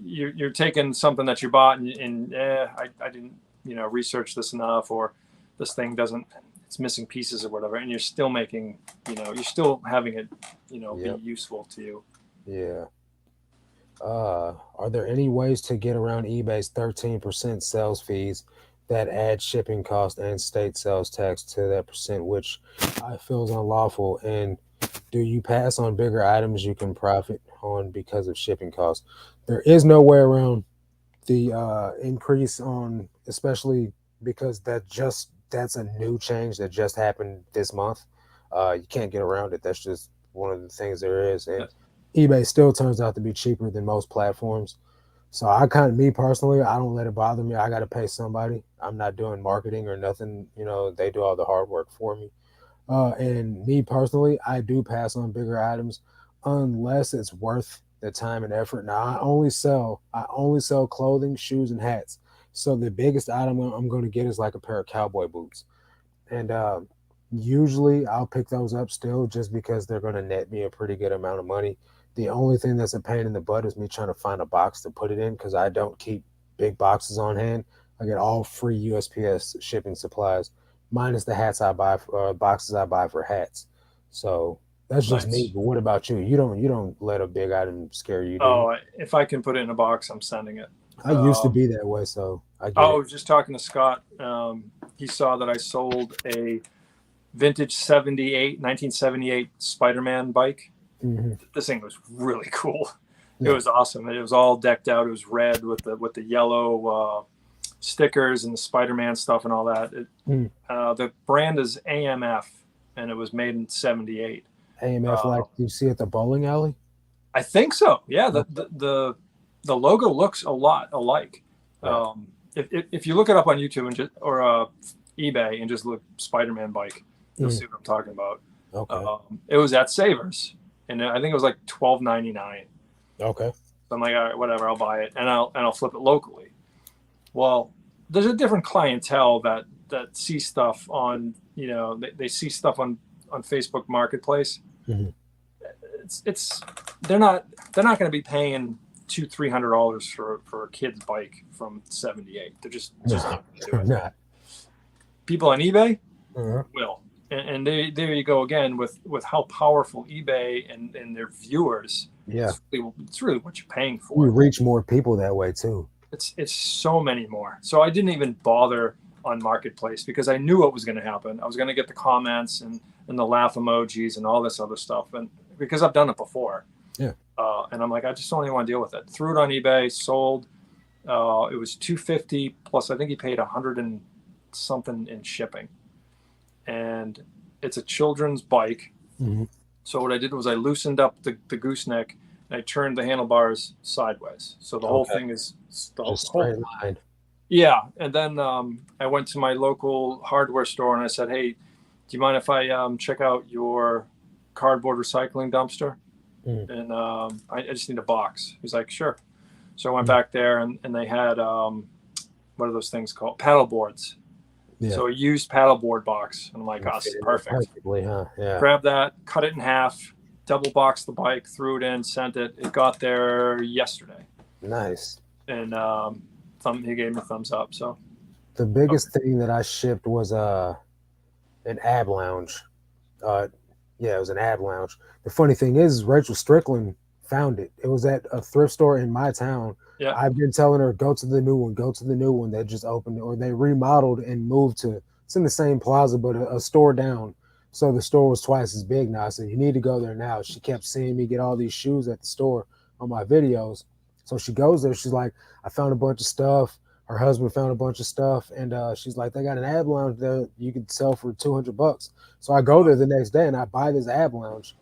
Speaker 2: you're taking something that you bought I didn't research this enough, or this thing doesn't, it's missing pieces or whatever, and you're still making, you're still having it be
Speaker 1: Yep.
Speaker 2: useful to you.
Speaker 1: Yeah. Are there any ways to get around eBay's 13% sales fees that add shipping cost and state sales tax to that percent, which I feel is unlawful? And do you pass on bigger items you can profit on because of shipping costs? There is no way around the increase on, especially because that's a new change that just happened this month. You can't get around it. That's just one of the things there is, and
Speaker 2: Yes.
Speaker 1: eBay still turns out to be cheaper than most platforms. So me personally, I don't let it bother me. I got to pay somebody. I'm not doing marketing or nothing. They do all the hard work for me. And me personally, I do pass on bigger items unless it's worth the time and effort. Now, I only sell clothing, shoes, and hats. So the biggest item I'm going to get is like a pair of cowboy boots, and usually I'll pick those up still just because they're going to net me a pretty good amount of money. The only thing that's a pain in the butt is me trying to find a box to put it in because I don't keep big boxes on hand. I get all free USPS shipping supplies, minus the hats I buy, boxes I buy for hats. So that's just me.
Speaker 2: Nice.
Speaker 1: But what about you? You don't let a big item scare you, do you?
Speaker 2: Oh, if I can put it in a box, I'm sending it.
Speaker 1: I used to
Speaker 2: um,
Speaker 1: be that way, so I get
Speaker 2: I
Speaker 1: it.
Speaker 2: was just talking to Scott. He saw that I sold a vintage 1978 Spider-Man bike.
Speaker 1: Hmm.
Speaker 2: This thing was really cool. It
Speaker 1: Yeah.
Speaker 2: was awesome. It was all decked out. It was red with the yellow stickers and the Spider-Man stuff and all that.
Speaker 1: Mm.
Speaker 2: The brand is AMF, and it was made in '78.
Speaker 1: AMF,
Speaker 2: Uh,
Speaker 1: like you see at the bowling alley.
Speaker 2: I think so. Yeah. The,
Speaker 1: Okay.
Speaker 2: the the the logo looks a lot alike.
Speaker 1: Right.
Speaker 2: Um, if you look it up on YouTube and just or eBay and just look Spider-Man bike, you'll see what I'm talking about.
Speaker 1: Okay.
Speaker 2: It was at Savers, and I think it was like $12.99.
Speaker 1: Okay.
Speaker 2: So I'm like, all right, whatever, I'll buy it, and I'll flip it locally. Well, there's a different clientele that see stuff on, they see stuff on Facebook Marketplace.
Speaker 1: Mm-hmm.
Speaker 2: It's they're not going to be paying $200-$300 for a kid's bike from '78. They're just not going to do it. People on eBay will, and there you go again with how powerful eBay and their viewers.
Speaker 1: Yeah,
Speaker 2: it's really what you're paying for.
Speaker 1: You reach more people that way too.
Speaker 2: It's so many more. So I didn't even bother on Marketplace because I knew what was going to happen. I was going to get the comments and the laugh emojis and all this other stuff, and because I've done it before.
Speaker 1: Yeah.
Speaker 2: And I'm like, I just don't even want to deal with it. Threw it on eBay, sold. It was $250 plus. I think he paid $100 and something in shipping. And it's a children's bike.
Speaker 1: Mm-hmm.
Speaker 2: So what I did was I loosened up the gooseneck and I turned the handlebars sideways. So the whole thing is
Speaker 1: just straight line.
Speaker 2: Yeah. And then I went to my local hardware store and I said, hey, do you mind if I check out your cardboard recycling dumpster? And I just need a box. He's like, sure. So I went back there and they had, what are those things called? Paddle boards. Yeah. So a used paddleboard box. And I'm like, oh, this is perfect.
Speaker 1: Perfectly, huh? Yeah.
Speaker 2: Grab that, cut it in half, double boxed the bike, threw it in, sent it. It got there yesterday.
Speaker 1: Nice.
Speaker 2: And he gave me a thumbs up. So
Speaker 1: the biggest thing that I shipped was an ab lounge. Yeah, it was an ab lounge. The funny thing is Rachel Strickland found it. It was at a thrift store in my town.
Speaker 2: Yeah.
Speaker 1: I've been telling her, go to the new one that just opened, or they remodeled and moved to, it's in the same plaza, but a store down. So the store was twice as big now. I said, you need to go there now. She kept seeing me get all these shoes at the store on my videos. So she goes there. She's like, I found a bunch of stuff. Her husband found a bunch of stuff. And she's like, they got an ab lounge there you could sell for $200. So I go there the next day and I buy this ab lounge,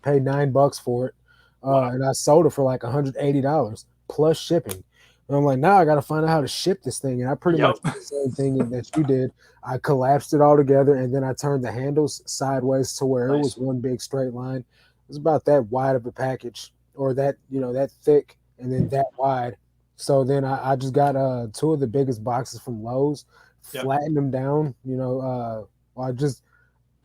Speaker 1: paid $9 for it. And I sold it for like $180 plus shipping. And I'm like, now I got to find out how to ship this thing. And I pretty much did the same thing that you did. I collapsed it all together and then I turned the handles sideways to where it was one big straight line. It was about that wide of a package, or that, that thick and then that wide. So then I just got two of the biggest boxes from Lowe's, flattened them down,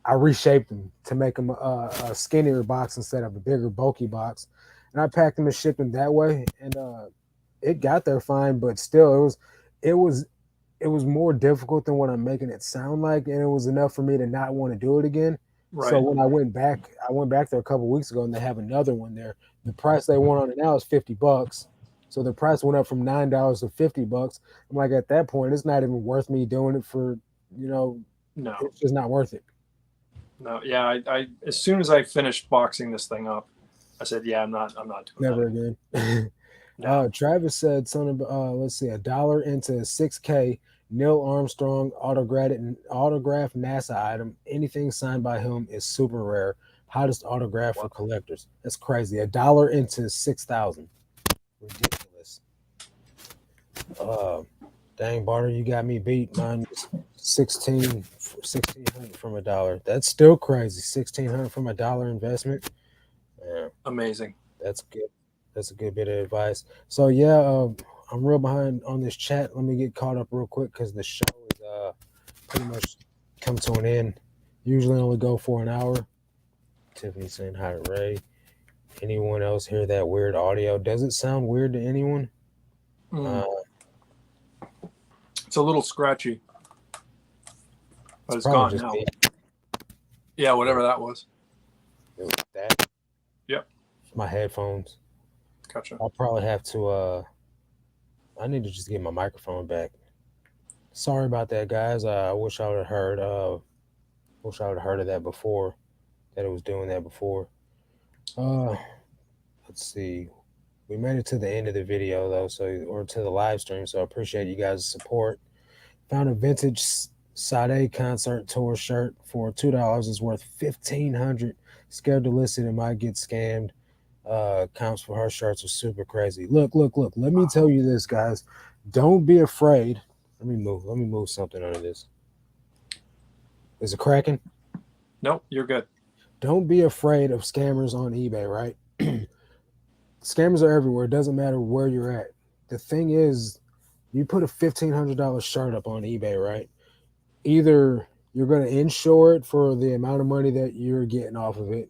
Speaker 1: I reshaped them to make them a skinnier box instead of a bigger, bulky box. And I packed them and shipped them that way. And it got there fine, but still it was more difficult than what I'm making it sound like. And it was enough for me to not want to do it again. Right. So when I went back there a couple of weeks ago and they have another one there. The price they want on it now is $50. So the price went up from $9 to $50. I'm like, at that point, it's not even worth me doing it for,
Speaker 2: no,
Speaker 1: it's just not worth it.
Speaker 2: No, yeah, I as soon as I finished boxing this thing up, I said, yeah, I'm not doing
Speaker 1: Never
Speaker 2: that.
Speaker 1: Again. No. Travis said something about, let's see, $1 into 6K, Neil Armstrong autographed NASA item. Anything signed by him is super rare. Hottest autograph for collectors. That's crazy. $1 into 6,000. Ridiculous. Dang, Barter, you got me beat. Mine was $1,600 from $1. That's still crazy. $1,600 from $1 investment. Yeah.
Speaker 2: Amazing.
Speaker 1: That's good. That's a good bit of advice. So yeah, I'm real behind on this chat. Let me get caught up real quick because the show is pretty much come to an end. Usually only go for an hour. Tiffany saying hi to Ray. Anyone else hear that weird audio? Does it sound weird to anyone?
Speaker 2: It's a little scratchy. But it's gone now. Yeah, whatever that was.
Speaker 1: It was that?
Speaker 2: Yep.
Speaker 1: My headphones.
Speaker 2: Gotcha.
Speaker 1: I'll probably have to I need to just get my microphone back. Sorry about that, guys. I wish I would have heard of that before. That it was doing that before. Let's see. We made it to the end of the video though, or to the live stream, so I appreciate you guys' support. Found a vintage Sade concert tour shirt for $2. It's worth $1,500. Scared to list it might get scammed. Comps for her shirts are super crazy. Look. Let me tell you this, guys. Don't be afraid. Let me move. Let me move something under this. Is it cracking?
Speaker 2: Nope, you're good.
Speaker 1: Don't be afraid of scammers on eBay, right? Scammers are everywhere. It doesn't matter where you're at. The thing is, you put a $1,500 shirt up on eBay, right? Either you're going to insure it for the amount of money that you're getting off of it,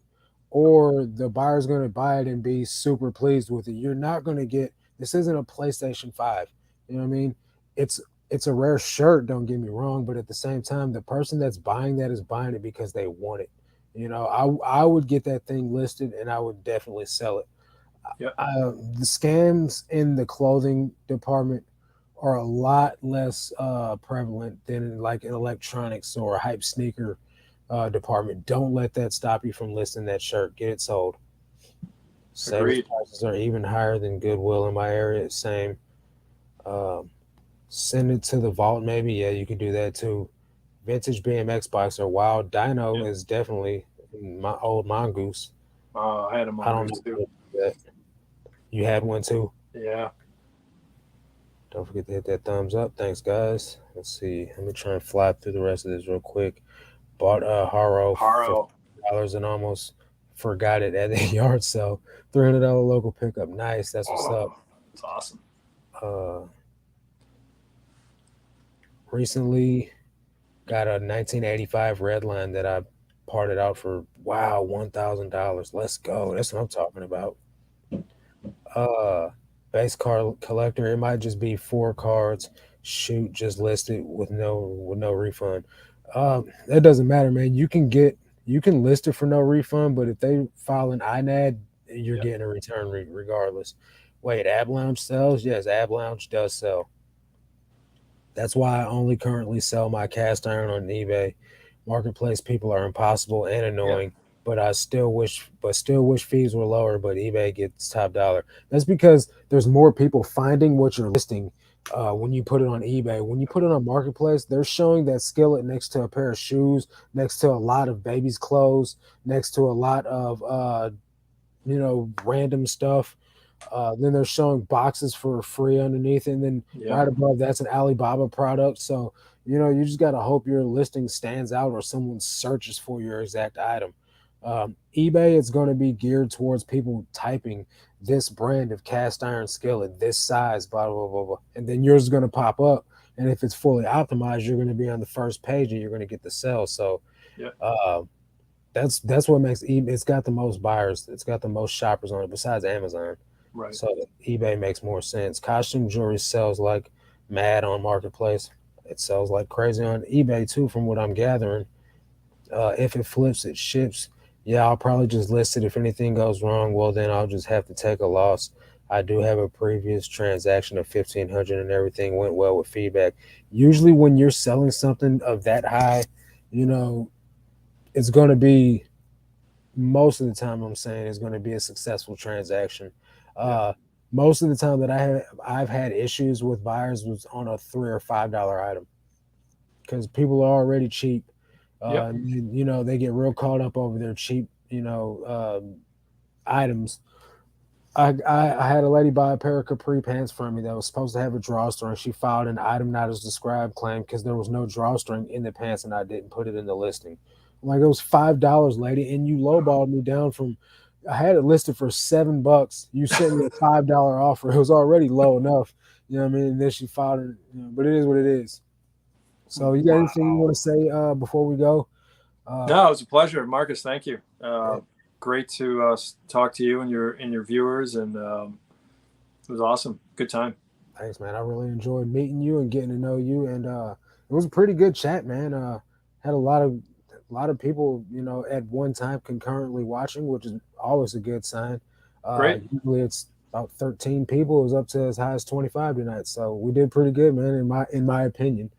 Speaker 1: or the buyer's going to buy it and be super pleased with it. You're not going to get this isn't a PlayStation 5. You know what I mean? It's it's a rare shirt, don't get me wrong, but at the same time, the person that's buying that is buying it because they want it. I would get that thing listed and I would definitely sell it.
Speaker 2: Yep.
Speaker 1: The scams in the clothing department are a lot less prevalent than in like an electronics or a hype sneaker department. Don't let that stop you from listing that shirt. Get it sold. Sales
Speaker 2: Agreed.
Speaker 1: prices are even higher than Goodwill in my area. Same. Um, Send it to the vault, maybe. Yeah, you can do that too. Vintage BMX bikes are wild. Dyno
Speaker 2: Yep.
Speaker 1: is definitely my old mongoose.
Speaker 2: I had a
Speaker 1: I don't
Speaker 2: mongoose
Speaker 1: know
Speaker 2: too.
Speaker 1: that. You had one too.
Speaker 2: Yeah.
Speaker 1: Don't forget to hit that thumbs up. Thanks, guys. Let's see. Let me try and fly through the rest of this real quick. Bought a Haro for
Speaker 2: Haro.
Speaker 1: $5 and almost forgot it at the yard sale. $300 local pickup. Nice. That's what's up.
Speaker 2: Oh, it's awesome.
Speaker 1: Uh, Recently got a 1985 Redline that I parted out for wow $1,000. Let's go. That's what I'm talking about. Uh, Base card collector. It might just be 4 cards. Shoot, just listed with no refund. That doesn't matter, man. You can list it for no refund, but if they file an INAD, you're
Speaker 2: Yep.
Speaker 1: getting a return regardless. Wait, Ab Lounge sells? Yes, Ab Lounge does sell. That's why I only currently sell my cast iron on eBay. Marketplace people are impossible and
Speaker 2: Yep.
Speaker 1: annoying, but still wish fees were lower, but eBay gets top dollar. That's because there's more people finding what you're listing when you put it on eBay. When you put it on Marketplace, they're showing that skillet next to a pair of shoes, next to a lot of babies' clothes, next to a lot of random stuff. Then they're showing boxes for free underneath, and then
Speaker 2: Yep.
Speaker 1: right above that's an Alibaba product. So you just got to hope your listing stands out or someone searches for your exact item. eBay is going to be geared towards people typing this brand of cast iron skillet, this size, blah blah blah blah, and then yours is going to pop up. And if it's fully optimized, you're going to be on the first page, and you're going to get the sell. So
Speaker 2: Yep.
Speaker 1: uh, that's what makes eBay. It's got the most buyers. It's got the most shoppers on it besides Amazon.
Speaker 2: Right.
Speaker 1: So eBay makes more sense. Costume jewelry sells like mad on Marketplace. It sells like crazy on eBay too, from what I'm gathering. If it flips, it ships. Yeah, I'll probably just list it. If anything goes wrong, well then I'll just have to take a loss. I do have a previous transaction of 1,500 and everything went well with feedback. Usually, when you're selling something of that high, you know it's going to be most of the time I'm saying is going to be a successful transaction.
Speaker 2: Yep.
Speaker 1: Uh, Most of the time that I've had issues with buyers was on a $3 or $5 item because people are already cheap.
Speaker 2: Yep.
Speaker 1: They get real caught up over their cheap, items. I had a lady buy a pair of capri pants from me that was supposed to have a drawstring. She filed an item not as described claim because there was no drawstring in the pants and I didn't put it in the listing. I'm like, it was $5, lady, and you lowballed me down from. I had it listed for $7. You sent me a $5 offer. It was already low enough, you know what I mean. And then she filed it, but it is what it is. So, you got anything you
Speaker 2: Wow.
Speaker 1: want to say before we go? Uh,
Speaker 2: No, it was a pleasure, Marcus. Thank you.
Speaker 1: yeah,
Speaker 2: Great to talk to you and your viewers, and it was awesome. Good time.
Speaker 1: Thanks, man. I really enjoyed meeting you and getting to know you, and it was a pretty good chat, man. Had a lot of people, at one time concurrently watching, which is always a good sign.
Speaker 2: Great.
Speaker 1: Usually it's about 13 people. It was up to as high as 25 tonight, so we did pretty good, man. In my opinion,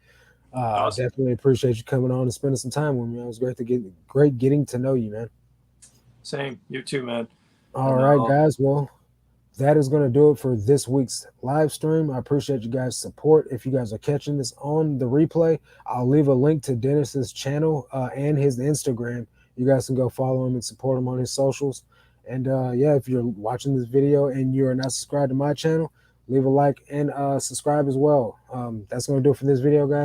Speaker 2: Awesome.
Speaker 1: definitely appreciate you coming on and spending some time with me. It was great getting to know you, man.
Speaker 2: Same. You too, man.
Speaker 1: All
Speaker 2: And
Speaker 1: right, guys. Well, that is going to do it for this week's live stream. I appreciate you guys' support. If you guys are catching this on the replay, I'll leave a link to Dennis's channel and his Instagram. You guys can go follow him and support him on his socials. And yeah, if you're watching this video and you are not subscribed to my channel, leave a like and subscribe as well. That's going to do it for this video, guys.